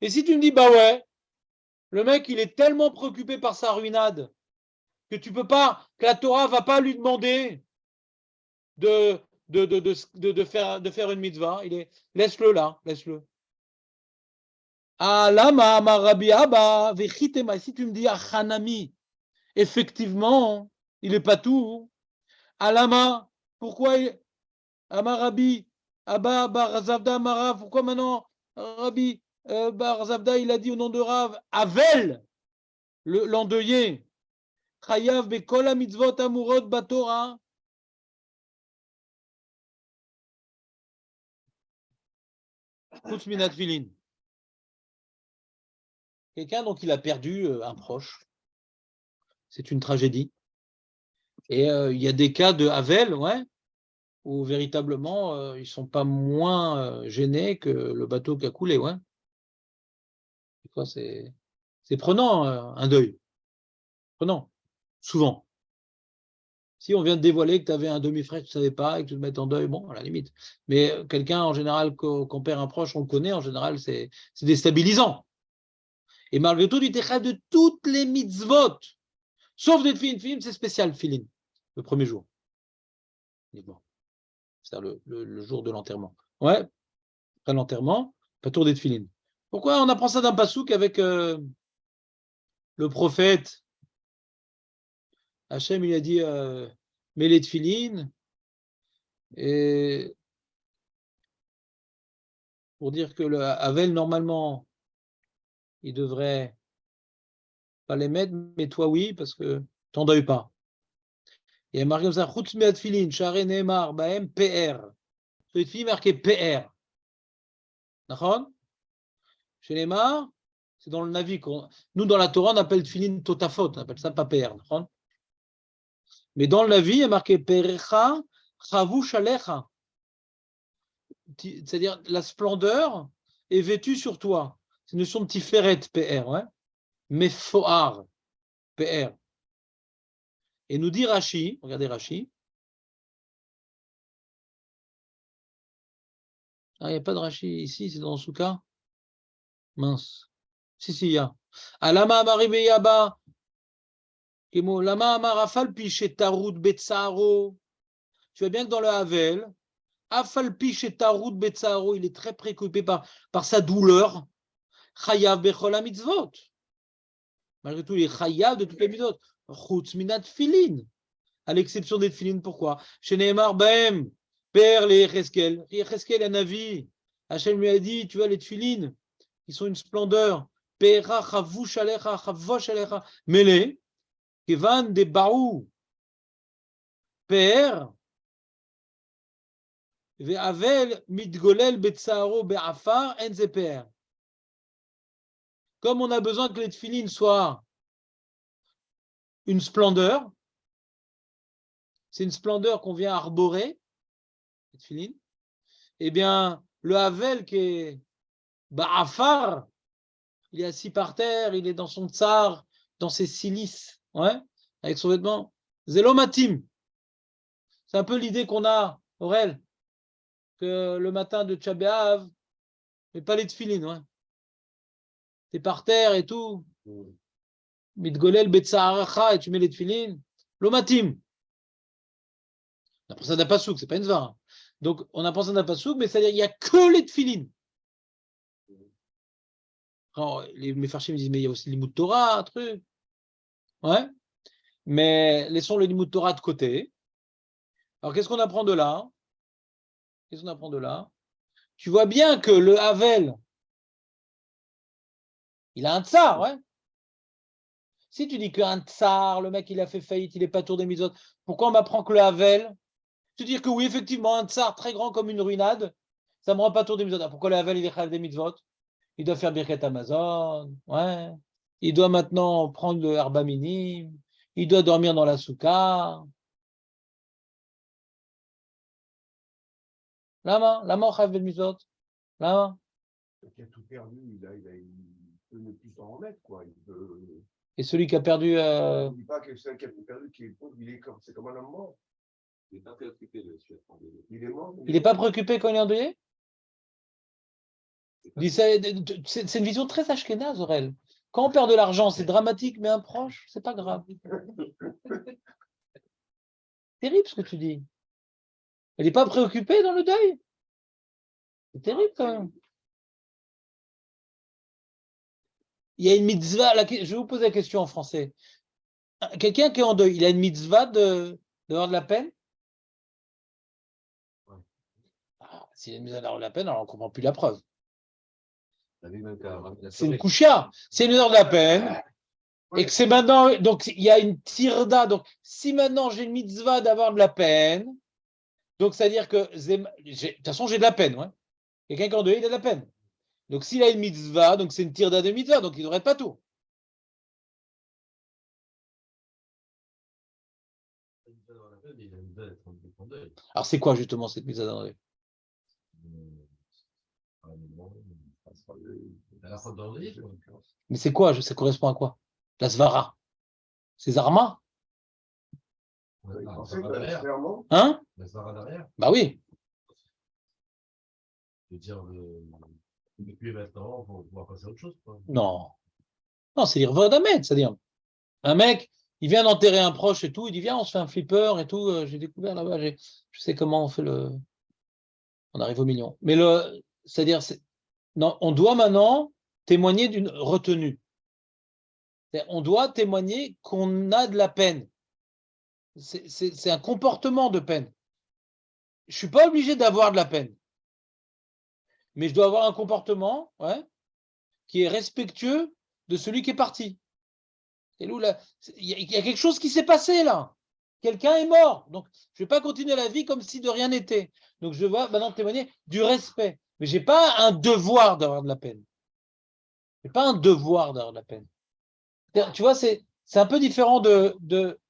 Et si tu me dis, bah ouais, le mec, il est tellement préoccupé par sa ruinade que tu peux pas, que la Torah va pas lui demander de faire une mitzvah. Laisse-le là, laisse-le. Ah, lama, Rabbi Abba, vechitema. Si tu me dis, Hanami, effectivement, il est pas tout. Alama, pourquoi Amarabi, Abba, Bar Zavda, Mara, pourquoi maintenant Rabbi Bar Zavda, il a dit au nom de Rav, Avel, l'endeuillé, Chayav, Bekola mitzvot amurot batora. Chutz minat filin. Quelqu'un donc il a perdu un proche. C'est une tragédie. Et il y a des cas de Havel, ouais, où véritablement ils ne sont pas moins gênés que le bateau qui a coulé, ouais. Des fois, c'est prenant un deuil. Prenant, souvent. Si on vient de dévoiler que tu avais un demi-frère que tu ne savais pas et que tu te mets en deuil, bon, à la limite. Mais quelqu'un, en général, qu'on perd un proche, on le connaît, en général, c'est déstabilisant. Et malgré tout, du técha de toutes les mitzvot, sauf des film, c'est spécial, filin, le premier jour. C'est-à-dire le jour de l'enterrement. Ouais, après l'enterrement, pas tour des filin. Pourquoi on apprend ça d'un pasouk avec le prophète? Hachem, il a dit mets les tefilines, et pour dire que le Havel, normalement, il devrait pas les mettre, mais toi, oui, parce que t'en deuilles pas. Il y a marqué comme ça, Chutz me'at tefilin, Share Neemar, Baem, PR. Sur les tefilines, marqué PR. D'accord? Chez Neemar, c'est dans le Navi. Nous, dans la Torah, on appelle tefilin Totafot, on appelle ça pas PR. D'accord? Mais dans le Navi, il y a marqué Perecha, Chavu Shalecha. C'est-à-dire la splendeur est vêtue sur toi. C'est une notion de tiferet, PR, ouais. Mais foar, PR. Et nous dit Rashi, regardez Rashi. Ah, il n'y a pas de Rashi ici, c'est dans le Souka. Mince. Si, il y a. Alama amari yaba. Lama amarafal piche tarut betsaro. Tu vois bien que dans le Havel, afal piche tarut betsaro, il est très préoccupé par sa douleur. Chayav bechol mitzvot. Malgré tout, il est chayav de toutes les mitzvot. Chutz minat filin. À l'exception des tefilin, pourquoi? Chez Nehemar, Bahem, Père les Yecheskel. Yecheskel, un avis. Hachem lui a dit, tu vois, les tefilin, ils sont une splendeur. Pera chavush alecha, chavosh alecha. Mele, kevan de baou. Père, ve'avel mitgolel betsaaro be'afar en ze père. Comme on a besoin que les tefilin soient une splendeur, c'est une splendeur qu'on vient arborer, les tefilin, eh bien, le Havel qui est Ba'afar, il est assis par terre, il est dans son tsar, dans ses silices, ouais, avec son vêtement. Zélomatim. C'est un peu l'idée qu'on a, Aurel, que le matin de Tcha B'Av, mais pas les tefilin, ouais. T'es par terre et tout. Mitgolel Betsa'aracha, et tu mets les tefilin. Lomatim. On a pensé d'un pasouk, c'est pas une svara. Donc, on a pensé d'un pasouk, mais c'est-à-dire qu'il n'y a que les tefilin. Les Mefarshim disent, mais il y a aussi l'imout Torah, un truc. Ouais. Mais laissons le limud Torah de côté. Alors, qu'est-ce qu'on apprend de là? Qu'est-ce qu'on apprend de là? Tu vois bien que le Havel, il a un tsar, ouais. Si tu dis qu'un tsar, le mec, il a fait faillite, il n'est pas tour des mitzvot, pourquoi on m'apprend que le Havel? Tu dis que oui, effectivement, un tsar très grand comme une ruinade, ça ne me rend pas tour des mitzvot. Pourquoi le Havel, il est chal des mitzvot? Il doit faire Birkat Amazon, ouais. Il doit maintenant prendre le herba minim, il doit dormir dans la souka. Lama, on chal des mitzvot. Lama. Qui a tout perdu, il peut ne plus s'en remettre, quoi. Et celui qui a perdu. Je ne dis pas que celui qui a tout perdu, qui est pauvre, c'est comme un homme mort. Il n'est pas préoccupé de suite. Il est mort. Il n'est pas préoccupé quand il est endeuillé? C'est une vision très ashkénaze, Aurel. Quand on perd de l'argent, c'est dramatique, mais un proche, c'est pas grave. Terrible ce que tu dis. Il n'est pas préoccupé dans le deuil. C'est terrible quand même. Il y a une mitzvah. Je vais vous poser la question en français. Quelqu'un qui est en deuil, il a une mitzvah d'avoir de la peine? S'il a une mitzvah d'avoir de la peine, alors on ne comprend plus la preuve. C'est une kouchia. C'est une heure de la peine. Et que c'est maintenant. Donc, il y a une tirda. Donc, si maintenant j'ai une mitzvah d'avoir de la peine, donc c'est-à-dire que. De toute façon, j'ai de la peine. Ouais. Quelqu'un qui est en deuil, il a de la peine. Donc, s'il a une mitzvah, donc c'est une tirda de mitzvah. Donc, il ne devrait pas tout. Alors, c'est quoi justement cette mitzvah dans le deuil? Mais c'est quoi? Ça correspond à quoi? La svara. C'est Zarma? Hein? La svara derrière. Bah oui. Je veux dire, depuis maintenant, on va pouvoir passer à autre chose. Quoi. Non. Non, c'est l'Irvod Ahmed. C'est-à-dire, un mec, il vient d'enterrer un proche et tout, il dit viens, on se fait un flipper et tout. J'ai découvert là-bas, je sais comment on fait on arrive au million. Mais c'est-à-dire, non, on doit maintenant témoigner d'une retenue. On doit témoigner qu'on a de la peine. C'est un comportement de peine. Je ne suis pas obligé d'avoir de la peine. Mais je dois avoir un comportement qui est respectueux de celui qui est parti. Il y a quelque chose qui s'est passé là. Quelqu'un est mort. Donc, je ne vais pas continuer la vie comme si de rien n'était. Donc, je dois maintenant témoigner du respect. Mais je n'ai pas un devoir d'avoir de la peine. Je n'ai pas un devoir d'avoir de la peine. Tu vois, c'est un peu différent de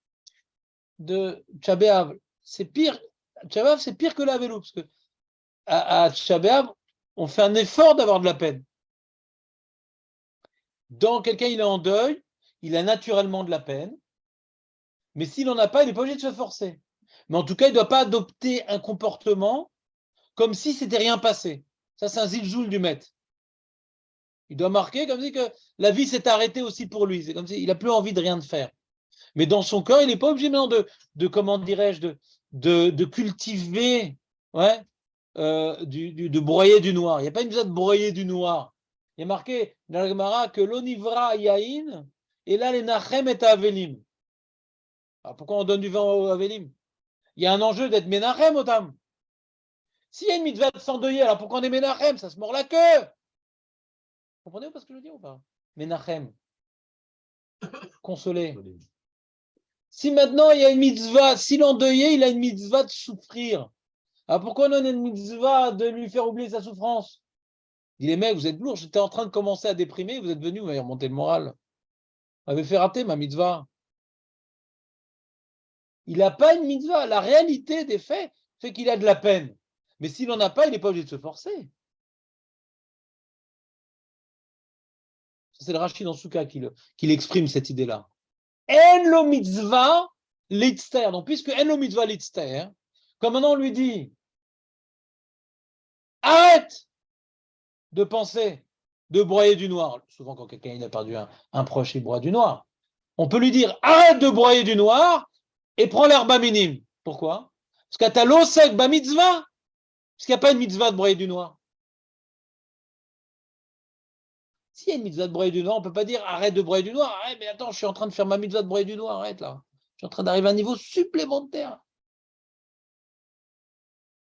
Tcha B'Av. C'est pire. Tcha B'Av, c'est pire que la vélo. Parce que à Tcha B'Av, on fait un effort d'avoir de la peine. Dans quelqu'un, il est en deuil, il a naturellement de la peine. Mais s'il n'en a pas, il n'est pas obligé de se forcer. Mais en tout cas, il ne doit pas adopter un comportement comme si c'était rien passé. Ça, c'est un zilzoul du maître. Il doit marquer comme si que la vie s'est arrêtée aussi pour lui. C'est comme s'il n'a plus envie de rien de faire. Mais dans son cœur, il n'est pas obligé maintenant de comment dirais-je, de cultiver, ouais, de broyer du noir. Il n'y a pas une besoin de broyer du noir. Il y a marqué dans la Gemara que l'onivra yaïn, et là les nachem et avelim. Alors pourquoi on donne du vin aux avelim? Il y a un enjeu d'être menachem, otam. S'il y a une mitzvah de s'endeuiller, alors pourquoi on est menachem? Ça se mord la queue. Vous comprenez pas ce que je veux dire ou pas? Menachem. Consoler. Si maintenant il y a une mitzvah, si l'endeuillé, il a une mitzvah de souffrir, alors pourquoi on a une mitzvah de lui faire oublier sa souffrance? Il dit les mecs, vous êtes lourds, j'étais en train de commencer à déprimer, vous êtes venus, vous m'avez remonté le moral. Vous m'avez fait rater ma mitzvah. Il n'a pas une mitzvah. La réalité des faits fait qu'il a de la peine. Mais s'il n'en a pas, il n'est pas obligé de se forcer. C'est le Rashi dans Souka qui exprime cette idée-là. En lo mitzvah litzter. Donc, puisque en lo mitzvah litzter, comme maintenant on lui dit arrête de penser, de broyer du noir. Souvent, quand quelqu'un il a perdu un proche, il broie du noir. On peut lui dire arrête de broyer du noir et prends l'herba minime. Pourquoi? Parce que tu as l'osek ba mitzvah. Parce qu'il n'y a pas une mitzvah de broyer du noir. S'il y a une mitzvah de broyer du noir, on ne peut pas dire arrête de broyer du noir. Arrête, mais attends, je suis en train de faire ma mitzvah de broyer du noir. Arrête là. Je suis en train d'arriver à un niveau supplémentaire.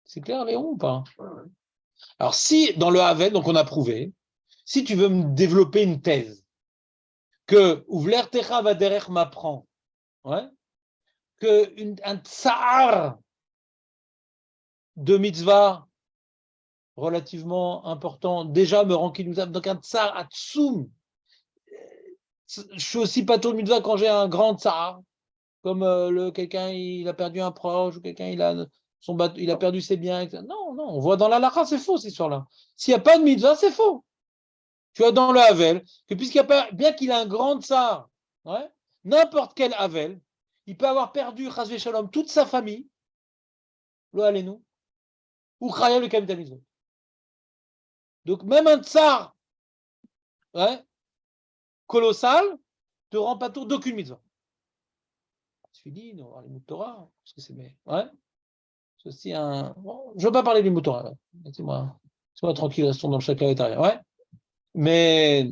C'est clair, Léon, ou pas? Alors, si dans le Havel, donc on a prouvé, si tu veux me développer une thèse, que Ouvler Techa va derech m'apprend, ouais, qu'un tsar de mitzvah relativement important, déjà me rend Kilouzav, donc un tsar atsoum. Je suis aussi pas tout mitzvah quand j'ai un grand tsar, comme quelqu'un il a perdu un proche, ou quelqu'un il a perdu ses biens. Etc. Non, on voit dans la lacha, c'est faux cette histoire-là. S'il n'y a pas de mitzvah, c'est faux. Tu as dans le Havel, que puisqu'il y a pas, bien qu'il a un grand tsar, ouais, n'importe quel Havel, il peut avoir perdu, chas v'shalom, toute sa famille, lo alenu, ou chaya le kavitam mitzvot. Donc même un tsar, ouais, colossal, te rend pas tour d'aucune mitzvah. Je dis, non, les Torah, parce que c'est ouais. C'est aussi un. Bon, je ne veux pas parler du Torah. Laissez-moi tranquille, restons dans le chacun intérieur. Ouais. Mais.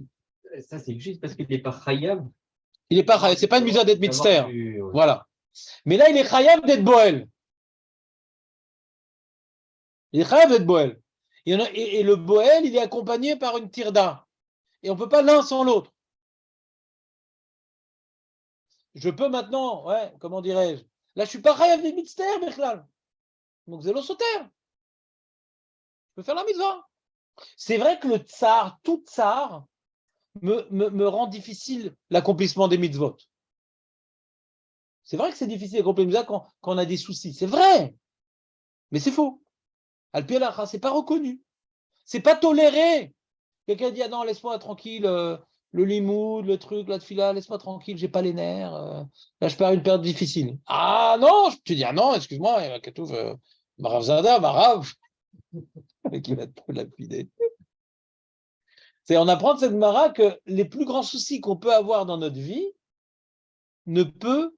Ça, c'est juste parce qu'il n'est pas chayav. Il n'est pas chayav. C'est pas une mitzvah d'être mitzter. Ouais. Voilà. Mais là, il est chayav d'être boel. Il est chayav d'être boel. Et le boel, il est accompagné par une tirda. Et on ne peut pas l'un sans l'autre. Je peux maintenant, ouais, comment dirais-je? Là, je ne suis pas chayav d'être mitzter, Bechlal. Donc, zélo sauter. Je peux faire la mitzvah. C'est vrai que le tsar, tout tsar, me rend difficile l'accomplissement des mitzvot. C'est vrai que c'est difficile d'accomplir les mitzvot quand on a des soucis. C'est vrai. Mais c'est faux. Al-Pi al-Acha, c'est pas reconnu. C'est pas toléré. Quelqu'un dit, ah non, laisse-moi tranquille, le limoud, le truc, la tefila, laisse-moi tranquille, j'ai pas les nerfs. Là, je perds une période difficile. Ah non, tu dis, ah non, excuse-moi, il y a Katouf, Marav Zada, Marav. Qui va te lapider. On apprend de cette Gemara que les plus grands soucis qu'on peut avoir dans notre vie ne peut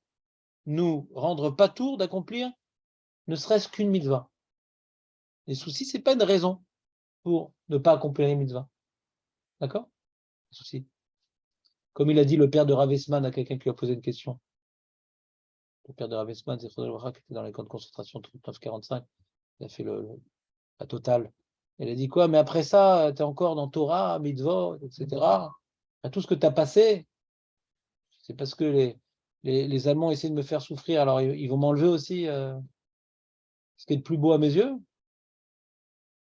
nous rendre pas tour d'accomplir ne serait-ce qu'une mitzvah. Les soucis, ce n'est pas une raison pour ne pas accomplir les mitzvahs. D'accord? Souci. Comme il a dit le père de Rav Esman à quelqu'un qui lui a posé une question. Le père de Rav Esman, c'est Frédéric qui était dans les camps de concentration 39-45. Il a fait la totale. Il a dit quoi? Mais après ça, tu es encore dans Torah, mitzvot, etc. Tout ce que tu as passé, c'est parce que les Allemands essaient de me faire souffrir, alors ils vont m'enlever aussi ce qui est le plus beau à mes yeux.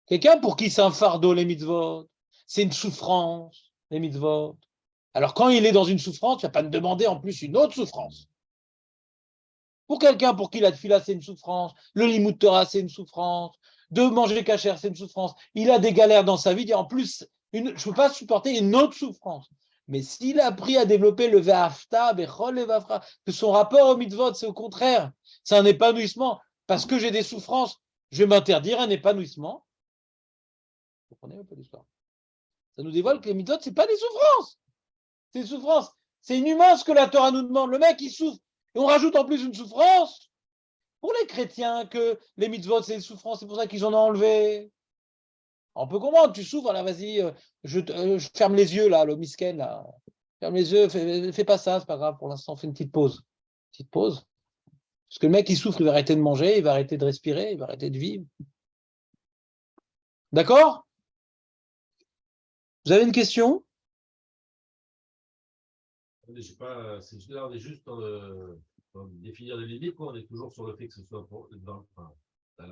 Quelqu'un pour qui c'est un fardeau, les mitzvot, c'est une souffrance, les mitzvot. Alors quand il est dans une souffrance, tu ne vas pas me demander en plus une autre souffrance. Pour quelqu'un pour qui la tefila, c'est une souffrance, le limud Torah, c'est une souffrance, de manger kasher, c'est une souffrance. Il a des galères dans sa vie, et en plus, je ne peux pas supporter une autre souffrance. Mais s'il a appris à développer le ve'afta, bechol levavcha, que son rapport au mitzvot, c'est au contraire, c'est un épanouissement. Parce que j'ai des souffrances, je vais m'interdire un épanouissement. Vous comprenez un peu l'histoire? Ça nous dévoile que les mitzvot, c'est pas des souffrances. C'est des souffrances. C'est inhumain ce que la Torah nous demande. Le mec, il souffre. Et on rajoute en plus une souffrance. Pour les chrétiens, que les mitzvot, c'est des souffrances, c'est pour ça qu'ils en ont enlevé. On peut comprendre, tu souffres, là, vas-y, je ferme les yeux, là, le misken, là. Ferme les yeux, fais pas ça, c'est pas grave, pour l'instant, fais une petite pause. Petite pause. Parce que le mec, il souffre, il va arrêter de manger, il va arrêter de respirer, il va arrêter de vivre. D'accord? Vous avez une question? Je sais pas, là, on est juste dans définir les limites, quoi. On est toujours sur le fait que ce soit enfin, à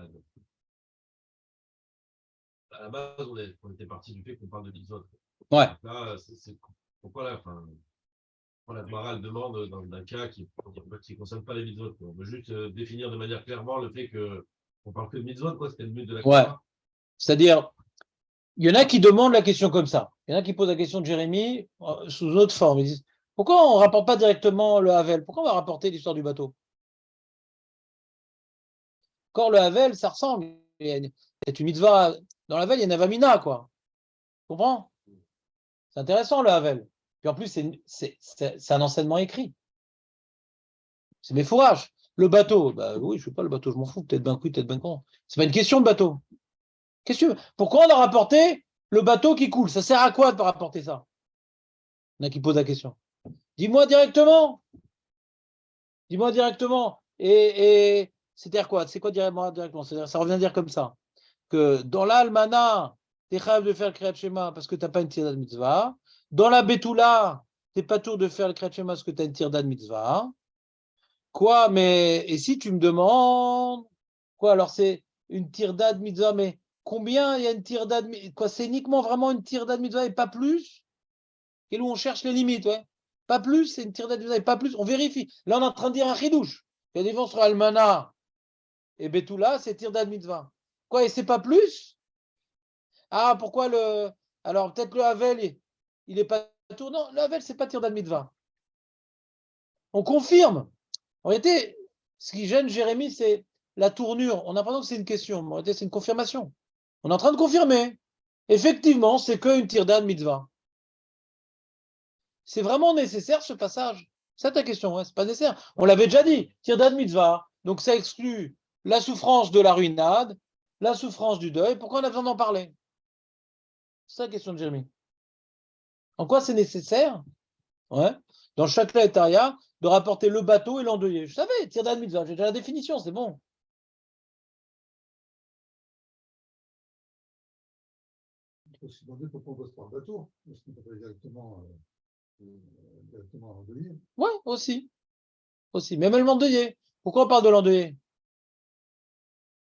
la base, on était parti du fait qu'on parle de mitzvot. Ouais. Donc là, pourquoi là, enfin, la Gemara demande dans un cas qui ne concerne pas les mitzvot. On veut juste définir de manière clairement le fait qu'on parle que de mitzvot, quoi. C'était le but de la Gemara. C'est-à-dire, il y en a qui demandent la question comme ça. Il y en a qui posent la question de Jérémie sous une autre forme. Ils disent, pourquoi on ne rapporte pas directement le Havel? Pourquoi on va rapporter l'histoire du bateau? Encore le Havel, ça ressemble. Il y a une mitzvah. Dans l'Havel, il y a une avamina, quoi. Tu comprends? C'est intéressant, le Havel. Puis en plus, c'est un enseignement écrit. C'est mes fourrages. Le bateau, bah oui, je ne sais pas, le bateau, je m'en fous. Peut-être ben oui, peut-être ben con. C'est pas une question de bateau. Pourquoi on a rapporté le bateau qui coule? Ça sert à quoi de rapporter ça? Il y en a qui posent la question. Dis-moi directement. Dis-moi directement. Et c'est-à-dire quoi? C'est quoi directement? Ça revient à dire comme ça. Que dans l'Almana, tu es capable de faire le Kriyat Shema parce que tu n'as pas une tirade mitzvah. Dans la Betula, tu n'es pas tour de faire le Kriyat Shema parce que tu as une tirade mitzvah. Quoi? Mais, et si tu me demandes, quoi? Alors c'est une tirdad mitzvah, mais combien il y a une tirdad mitzvah? Quoi? C'est uniquement vraiment une tirdad mitzvah et pas plus? Et où on cherche les limites, ouais. Pas plus, c'est une tirdad mitzvah et pas plus. On vérifie. Là, on est en train de dire un chidouche. Il y a des vents sur Almana et Betula, c'est tirdad mitzvah. Quoi? Et c'est pas plus? Ah, pourquoi le. Alors peut-être le Havel, il est pas tour. Non, le Havel, c'est pas tirdad mitzvah. On confirme. En réalité, ce qui gêne Jérémie, c'est la tournure. On a l'impression que c'est une question, mais en réalité, c'est une confirmation. On est en train de confirmer. Effectivement, c'est qu'une tirdad mitzvah. C'est vraiment nécessaire ce passage? C'est ta question, ouais, c'est pas nécessaire. On l'avait déjà dit, tirdad mitzvah. Donc ça exclut la souffrance de la ruinade, la souffrance du deuil. Pourquoi on a besoin d'en parler? C'est ça la question de Jérémie. En quoi c'est nécessaire, ouais, dans chaque laïtaria, de rapporter le bateau et l'endeuillé? Je savais, tirdad mitzvah, j'ai déjà la définition, c'est bon. Il faut se demander pourquoi on passe par le bateau. Est-ce qu'on peut pas directement endeuiller? Ouais, aussi. Aussi. Mais même l'endeuillé. Pourquoi on parle de l'endeuillé?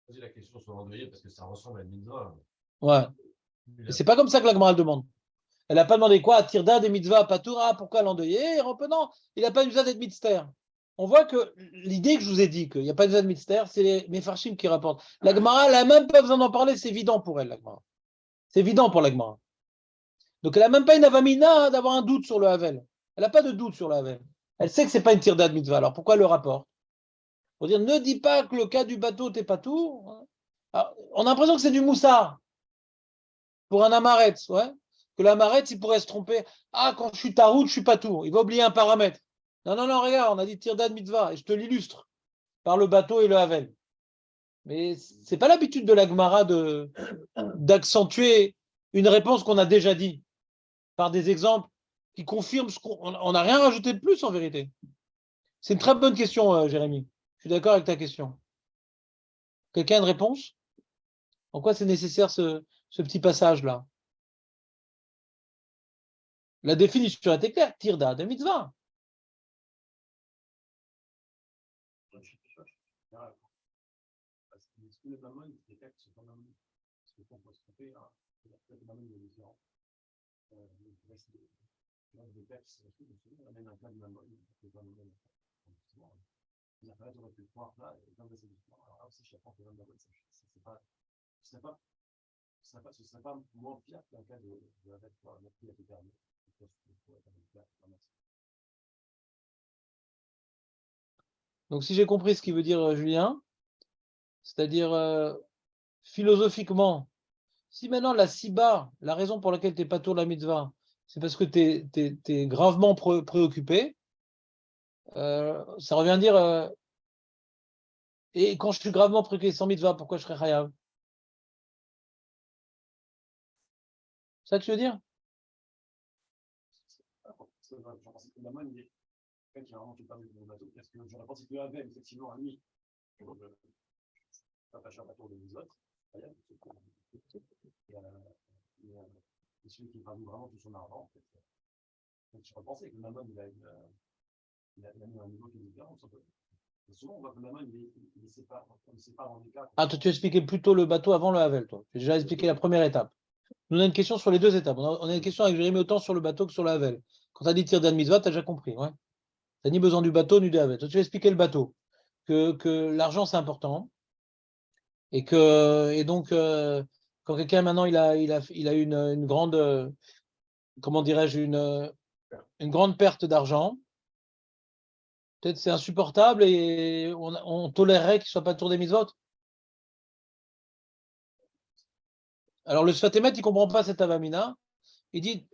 Poser la question sur l'endeuillé parce que ça ressemble à une mitzvah. Ouais. Et c'est pas comme ça que la Gemara demande. Elle n'a pas demandé quoi? Tirda des mitzvahs, patoura, pourquoi l'endeuillé? Non, il n'a pas une mitzvah d'être mitzvah. On voit que l'idée que je vous ai dit qu'il n'y a pas de mitzvah de mitzvah, c'est les Mefarshim qui rapportent. La Gemara, elle n'a même pas besoin d'en parler, c'est évident pour elle, la Gemara. C'est évident pour la Gemara. Donc elle n'a même pas une avamina d'avoir un doute sur le Havel. Elle n'a pas de doute sur le Havel. Elle sait que c'est pas une tirda de mitzvah. Alors pourquoi elle le rapporte? Pour dire, ne dis pas que le cas du bateau, t'es pas tout. Alors, on a l'impression que c'est du moussard pour un amaret, ouais. Que l'amaret, il pourrait se tromper. Ah, quand je suis tarout, je suis pas tout. Il va oublier un paramètre. Non, non, non, regarde, on a dit tirda de mitzvah, et je te l'illustre par le bateau et le havel. Mais c'est pas l'habitude de la Gemara d'accentuer une réponse qu'on a déjà dit par des exemples qui confirment ce qu'on n'a rien rajouté de plus en vérité. C'est une très bonne question, Jérémy. Je suis d'accord avec ta question. Quelqu'un a une réponse? En quoi c'est nécessaire ce petit passage-là? La définition était claire, tirda de mitzvah. Parce que est-ce que le mammon, c'est des cas qui sont pas mammon? Parce que quand on peut se tromper, le mammon est différent. Le reste des cas qui se retrouvent, on amène un cas de mammon, c'est pas mammon. Les affaires auraient pu le croire là, et dans ces histoires. Alors là aussi, je apprends que le mammon, ce serait pas moins pire qu'un cas de la bête pour la qui a été perdue. Donc, si j'ai compris ce qu'il veut dire Julien, c'est-à-dire philosophiquement, si maintenant la siba, la raison pour laquelle tu n'es pas tour de la mitzvah, c'est parce que tu es gravement préoccupé, ça revient à dire et quand je suis gravement préoccupé sans mitzvah, pourquoi je serais chayav? C'est ça que tu veux dire? J'en pensais que Maman, il est quelqu'un qui a vraiment tout perdu dans le bateau. Parce que j'aurais pensé que Havel, effectivement, à lui, pas cher bateau de nous autres. Et celui qui rajoute vraiment tout son argent, en fait. Donc, je repensais que Maman, il a mis un niveau qui est différent. Et souvent, on voit que Maman, il ne sait pas en des cas. Ah, toi, tu expliquais plutôt le bateau avant le Havel, toi. J'ai déjà expliqué la première étape. Nous, on a une question sur les deux étapes. On a une question avec Jérémy autant sur le bateau que sur le Havel. Quand tu as dit tir d'An Mitzvah, tu as déjà compris. Ouais. Tu n'as ni besoin du bateau ni du Havel. Toi, tu vas expliquer le bateau. Que l'argent, c'est important. Et donc, quand quelqu'un maintenant, il a une grande, comment dirais-je, une grande perte d'argent, peut-être c'est insupportable et on tolérerait qu'il ne soit pas tour des mitzvot. Alors, le Sfatémet, il ne comprend pas cette avamina. Il dit,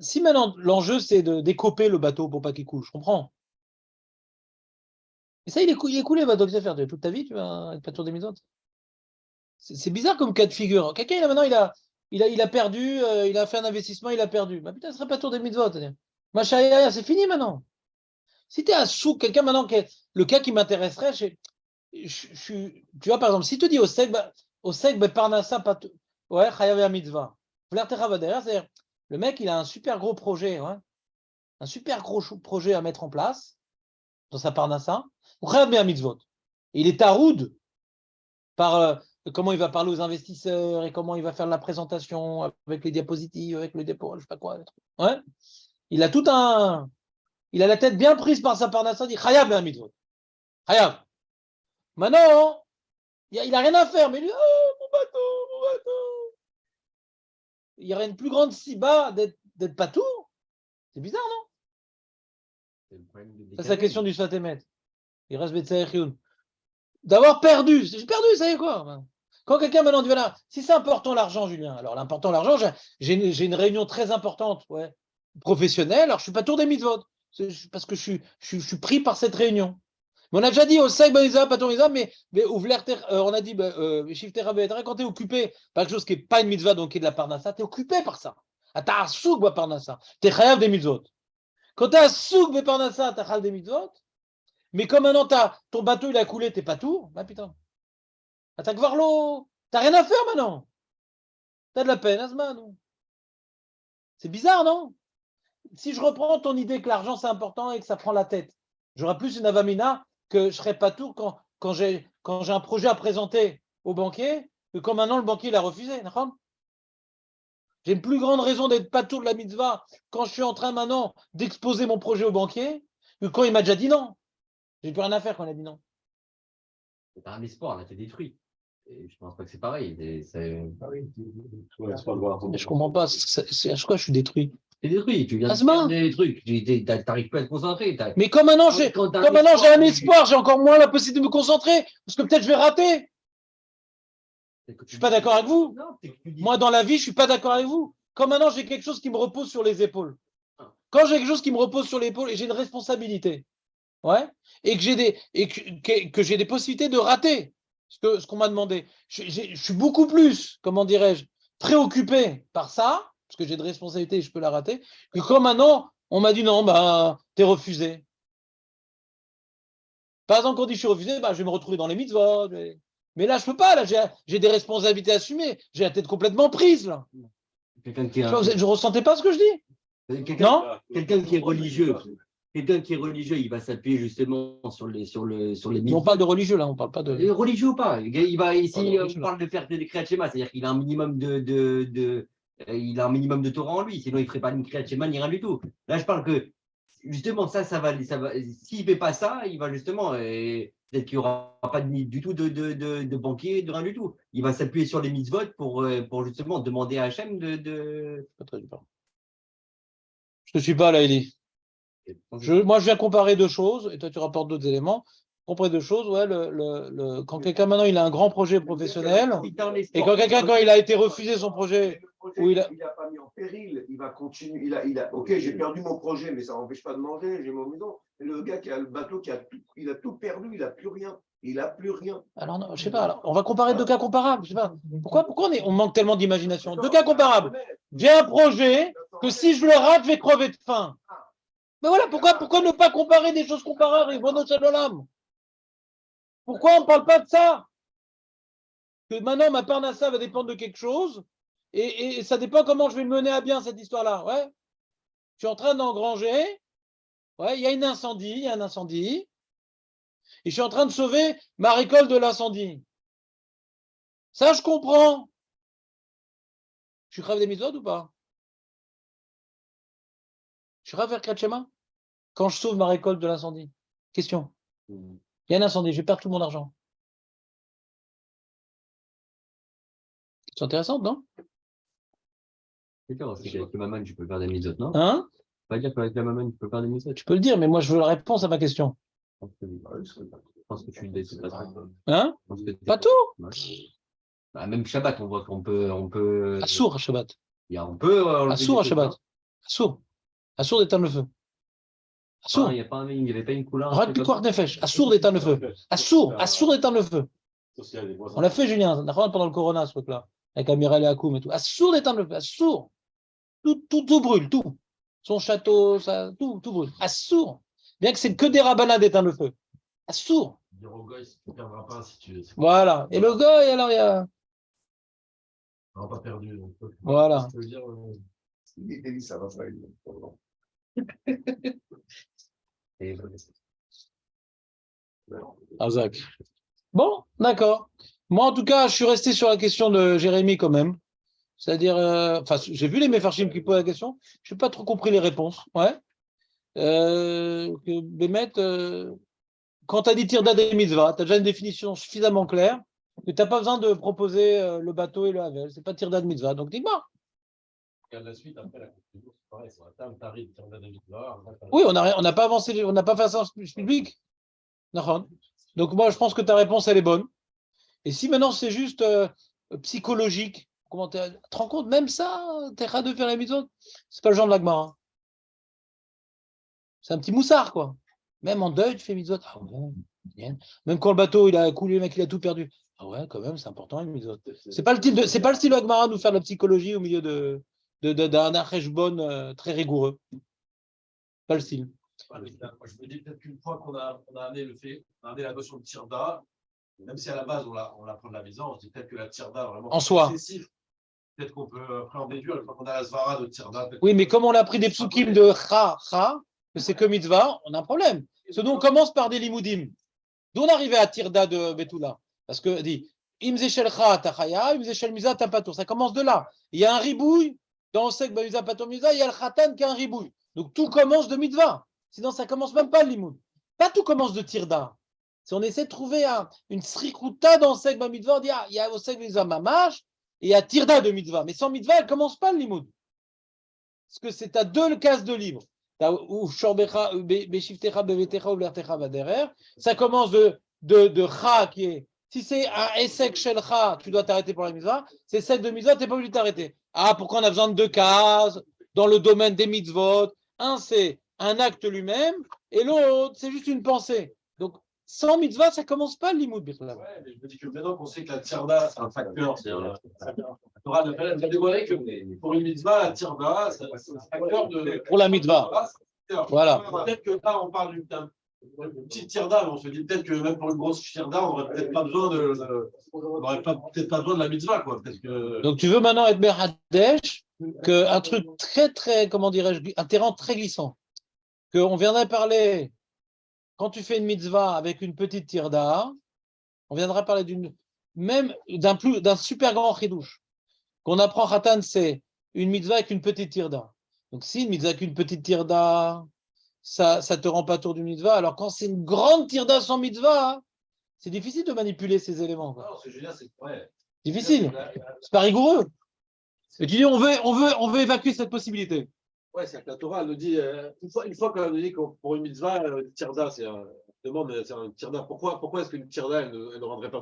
si maintenant l'enjeu c'est de décoper le bateau pour pas qu'il coule, je comprends. Et ça, il est coulé, le bateau, que ça faire toute ta vie, tu vas être pas tour des mitzvot. C'est bizarre comme cas de figure. Quelqu'un, il a perdu, il a fait un investissement, il a perdu. Bah putain, ce serait pas tour des mitzvot. Machaya, c'est fini maintenant. Si tu es un souk, quelqu'un maintenant, le cas qui m'intéresserait, tu vois, par exemple, si tu dis au sec, parnassa, ouais, chayav mitzvah. C'est-à-dire, le mec, il a un super gros projet, ouais, un super gros projet à mettre en place dans sa parnassa. Chayav mitzvot. Il est taroud par comment il va parler aux investisseurs et comment il va faire la présentation avec les diapositives, avec le dépôt, je sais pas quoi. Ouais. Il a la tête bien prise par sa parnassa, il dit Chayav et mitzvot. Chayav. Maintenant, il n'a rien à faire, mais lui, oh, mon bateau. Il y aurait une plus grande siba d'être pas tout. C'est bizarre, non? Ça, c'est la question du Sfatémet. Il reste Betsaïchioun. D'avoir perdu. J'ai perdu, ça y est quoi? Quand quelqu'un maintenant dit voilà, si c'est important l'argent, Julien, alors l'important l'argent, j'ai une réunion très importante, ouais, professionnelle, alors je ne suis pas tour des mitzvot, parce que je suis pris par cette réunion. Mais on a déjà dit au Saïd Baniza, pas ton mais on a dit, quand tu es occupé par quelque chose qui n'est pas une mitzvah, donc qui est de la parnassa, tu es occupé par ça. Ah, tu as un souk de parnassa, tu es chayav des mitzvot. Quand tu as un souk de parnassa, tu as chayav des mitzvot. Mais comme maintenant ton bateau il a coulé, t'es pas tout, bah putain. T'as que voir l'eau, t'as rien à faire maintenant. T'as de la peine, Asman. C'est bizarre, non? Si je reprends ton idée que l'argent c'est important et que ça prend la tête, j'aurais plus une avamina que je serais pas tout quand j'ai un projet à présenter au banquier que quand maintenant le banquier l'a refusé. J'ai une plus grande raison d'être pas tout de la mitzvah quand je suis en train maintenant d'exposer mon projet au banquier que quand il m'a déjà dit non. J'ai plus rien à faire quand il a dit non. T'as un espoir, là, t'es détruit. Et je pense pas que c'est pareil. Je comprends pas. À chaque fois, je suis détruit. T'es détruit, tu viens de Asma. faire des trucs, t'arrives pas à te concentrer. Mais comme maintenant j'ai un espoir, j'ai encore moins la possibilité de me concentrer, parce que peut-être je vais rater. Je suis pas d'accord avec vous. Moi, dans la vie, je suis pas d'accord avec vous. Comme maintenant j'ai quelque chose qui me repose sur les épaules. Quand j'ai quelque chose qui me repose sur l'épaule et j'ai une responsabilité, ouais, et que j'ai des possibilités de rater ce qu'on m'a demandé, je suis beaucoup plus, comment dirais-je, préoccupé par ça, parce que j'ai de responsabilités et je peux la rater, que quand maintenant on m'a dit non, bah t'es refusé. Par exemple, quand on dit je suis refusé, bah, je vais me retrouver dans les mitzvot. Mais là, je peux pas, là, j'ai des responsabilités à assumer, j'ai la tête complètement prise là. Quelqu'un qui Je ressentais pas ce que je dis. Quelqu'un qui est religieux. Quelqu'un qui est religieux, il va s'appuyer justement sur les Mais on parle de religieux là, on parle pas de. Religieux ou pas. Il va ici, on parle de faire des Kriyat Shema, c'est-à-dire qu'il a un minimum il a un minimum de Torah en lui, sinon il ne ferait pas une Kriyat Shema ni rien du tout. Là, je parle que justement ça va. S'il ne fait pas ça, il va justement, peut-être qu'il n'y aura pas du tout de banquier, de rien du tout. Il va s'appuyer sur les mitzvot pour justement demander à Hachem de. Pas très bien. Je te suis pas là, Eli. Et Moi, je viens comparer deux choses, et toi, tu rapportes d'autres éléments. Comparer deux choses, ouais, quand quelqu'un maintenant il a un grand projet professionnel, et quand quelqu'un, quand il a été refusé son projet, où il a. Il n'a pas mis en péril, il va continuer. Ok, j'ai perdu mon projet, mais ça n'empêche pas de manger, j'ai mon maison. Mais le gars qui a le bateau, il a tout perdu, il n'a plus rien. Il n'a plus rien. Alors, non, je sais pas, alors, on va comparer deux cas comparables. Je sais pas. Pourquoi on manque tellement d'imagination? Deux cas comparables. J'ai un projet que si je le rate, je vais crever de faim. Mais voilà, pourquoi ne pas comparer des choses comparables, Ribono Shel Olam? Pourquoi on ne parle pas de ça? Que maintenant, ma parnassa va dépendre de quelque chose, et ça dépend comment je vais mener à bien cette histoire-là. Ouais. Je suis en train d'engranger. Ouais, il y a un incendie, et je suis en train de sauver ma récolte de l'incendie. Ça, je comprends. Je suis crève des mitzvot ou pas? Je suis crève vers Kratchema quand je sauve ma récolte de l'incendie. Question. Il y a un incendie, je vais perdre tout mon argent. C'est intéressant, non? C'est clair, c'est qu'avec le maman, tu peux faire des mitzvot, non? Hein? Pas dire qu'avec la maman, tu peux faire des mitzvot. Tu peux le dire, mais moi, je veux la réponse à ma question. Je pense que tu le dis, c'est pas ça. Hein? Je pense que Pas tout? Ouais. Bah, même Shabbat, on voit qu'on peut. Assour à Shabbat. On peut. Assour à Shabbat. Assour. Assour d'éteindre le feu. Assour. Il n'y avait pas une couleur. Rak Pikuach Nefesh. Assour d'éteindre le feu. Assour d'éteindre le feu. On l'a fait, Julien, pendant le Corona, ce truc-là. Avec Amiral et Akoum et tout. Assour d'éteindre le feu. Assour. Tout brûle, tout. Son château, ça, tout brûle. Assour. Bien que c'est que des rabbins d'éteindre le feu. Assour. Dire au gars, il ne perdra pas si tu veux. Voilà. Et le gars, et alors il y a. On n'aura pas perdu. Donc, Voilà. je peux dire, Il dit ça va pas. Azak. Bon, d'accord. Moi, en tout cas, je suis resté sur la question de Jérémie quand même. C'est-à-dire, enfin, j'ai vu les Mefarshim qui posent la question. Je n'ai pas trop compris les réponses. Ouais. Bémet, quand tu as dit Tirda des mitzvah, tu as déjà une définition suffisamment claire que tu n'as pas besoin de proposer le bateau et le havel. Ce n'est pas Tirda de mitzvah. Donc, dis-moi. regarde la suite, après la conclusion, c'est pareil, c'est un terme tarif, terme d'analyse. Oui, on n'a pas avancé, on n'a pas fait ça en public. D'accord. Donc, moi, je pense que ta réponse, elle est bonne. Et si maintenant c'est juste psychologique, comment tu te rends compte, même ça, t'es rare de faire la mise c'est pas le genre de l'Agmara. C'est un petit moussard, quoi. Même en deuil, tu fais mitzvot. Ah ouais, bien. Même quand le bateau il a coulé, le mec il a tout perdu. Ah ouais, quand même, c'est important une mitzvot. C'est pas le style Agmara de nous faire de la psychologie au milieu d'un acheshbon très rigoureux. Pas le style. Moi, je me dis peut-être qu'une fois qu'on a amené on a amené la notion de tirda, même si à la base on l'apprend de la maison, on se dit peut-être que la tirda vraiment En soi. excessif. Peut-être qu'on peut après en déduire une fois qu'on a la svara de tirda. Oui, mais comme on a pris des psukim de cha, que c'est que mitzvah, on a un problème. Ce dont on commence par des limoudim. D'où on arrivait à tirda de Betula. Parce que dit imzeshel cha tachaya, imzeshel miza tapatour. Ça commence de là. Il y a un ribouille dans le sec miza pator miza, il y a le khatan qui a un ribouille. Donc tout commence de mitzvah. Sinon ça commence même pas le limoud. Pas tout commence de tirda. Si on essaie de trouver une srikuta dans le sec mitzvah, on dit il y a au sec mitzvah mamash et il y a tirda de mitzvah. Mais sans mitzvah, elle commence pas le limoud. Parce que c'est à deux cases de livres. Ça commence de cha qui est. Si c'est un essek shel cha, tu dois t'arrêter pour la mitzvah. C'est sec de mitzvah, tu n'es pas obligé de t'arrêter. Ah, pourquoi on a besoin de deux cases dans le domaine des mitzvot? Un, c'est un acte lui-même, et l'autre, c'est juste une pensée. Donc, sans mitzvah, ça ne commence pas le limoud. Ouais, mais je me dis que maintenant qu'on sait que la tirda, c'est un facteur. La Torah nous a dévoilé que pour une mitzvah, la tirda, c'est un facteur de. Pour la mitzvah. Voilà. Peut-être que là, on parle d'une petite tirda, mais on se dit peut-être que même pour une grosse tirda, on n'aurait peut-être pas besoin de la mitzvah, quoi. Que... Donc, tu veux maintenant être Berhadesh, qu'un truc très, très, comment dirais-je, un terrain très glissant, qu'on viendrait parler, quand tu fais une mitzvah avec une petite tirda, on viendra parler d'un super grand chidouche. Qu'on apprend Khatan, c'est une mitzvah avec une petite tirda. Donc, si une mitzvah avec une petite tirda, ça te rend pas tour du mitzvah. Alors, quand c'est une grande tirda sans mitzvah, c'est difficile de manipuler ces éléments. Quoi. Non, c'est génial, c'est ouais. Difficile. C'est pas rigoureux. Et tu dis, on veut évacuer cette possibilité. Ouais, c'est que la Torah elle nous dit, une fois qu'on nous dit que pour une mitzvah, tirda, c'est un demande, c'est un tirda. Pourquoi est-ce qu'une tirda, elle ne rendrait pas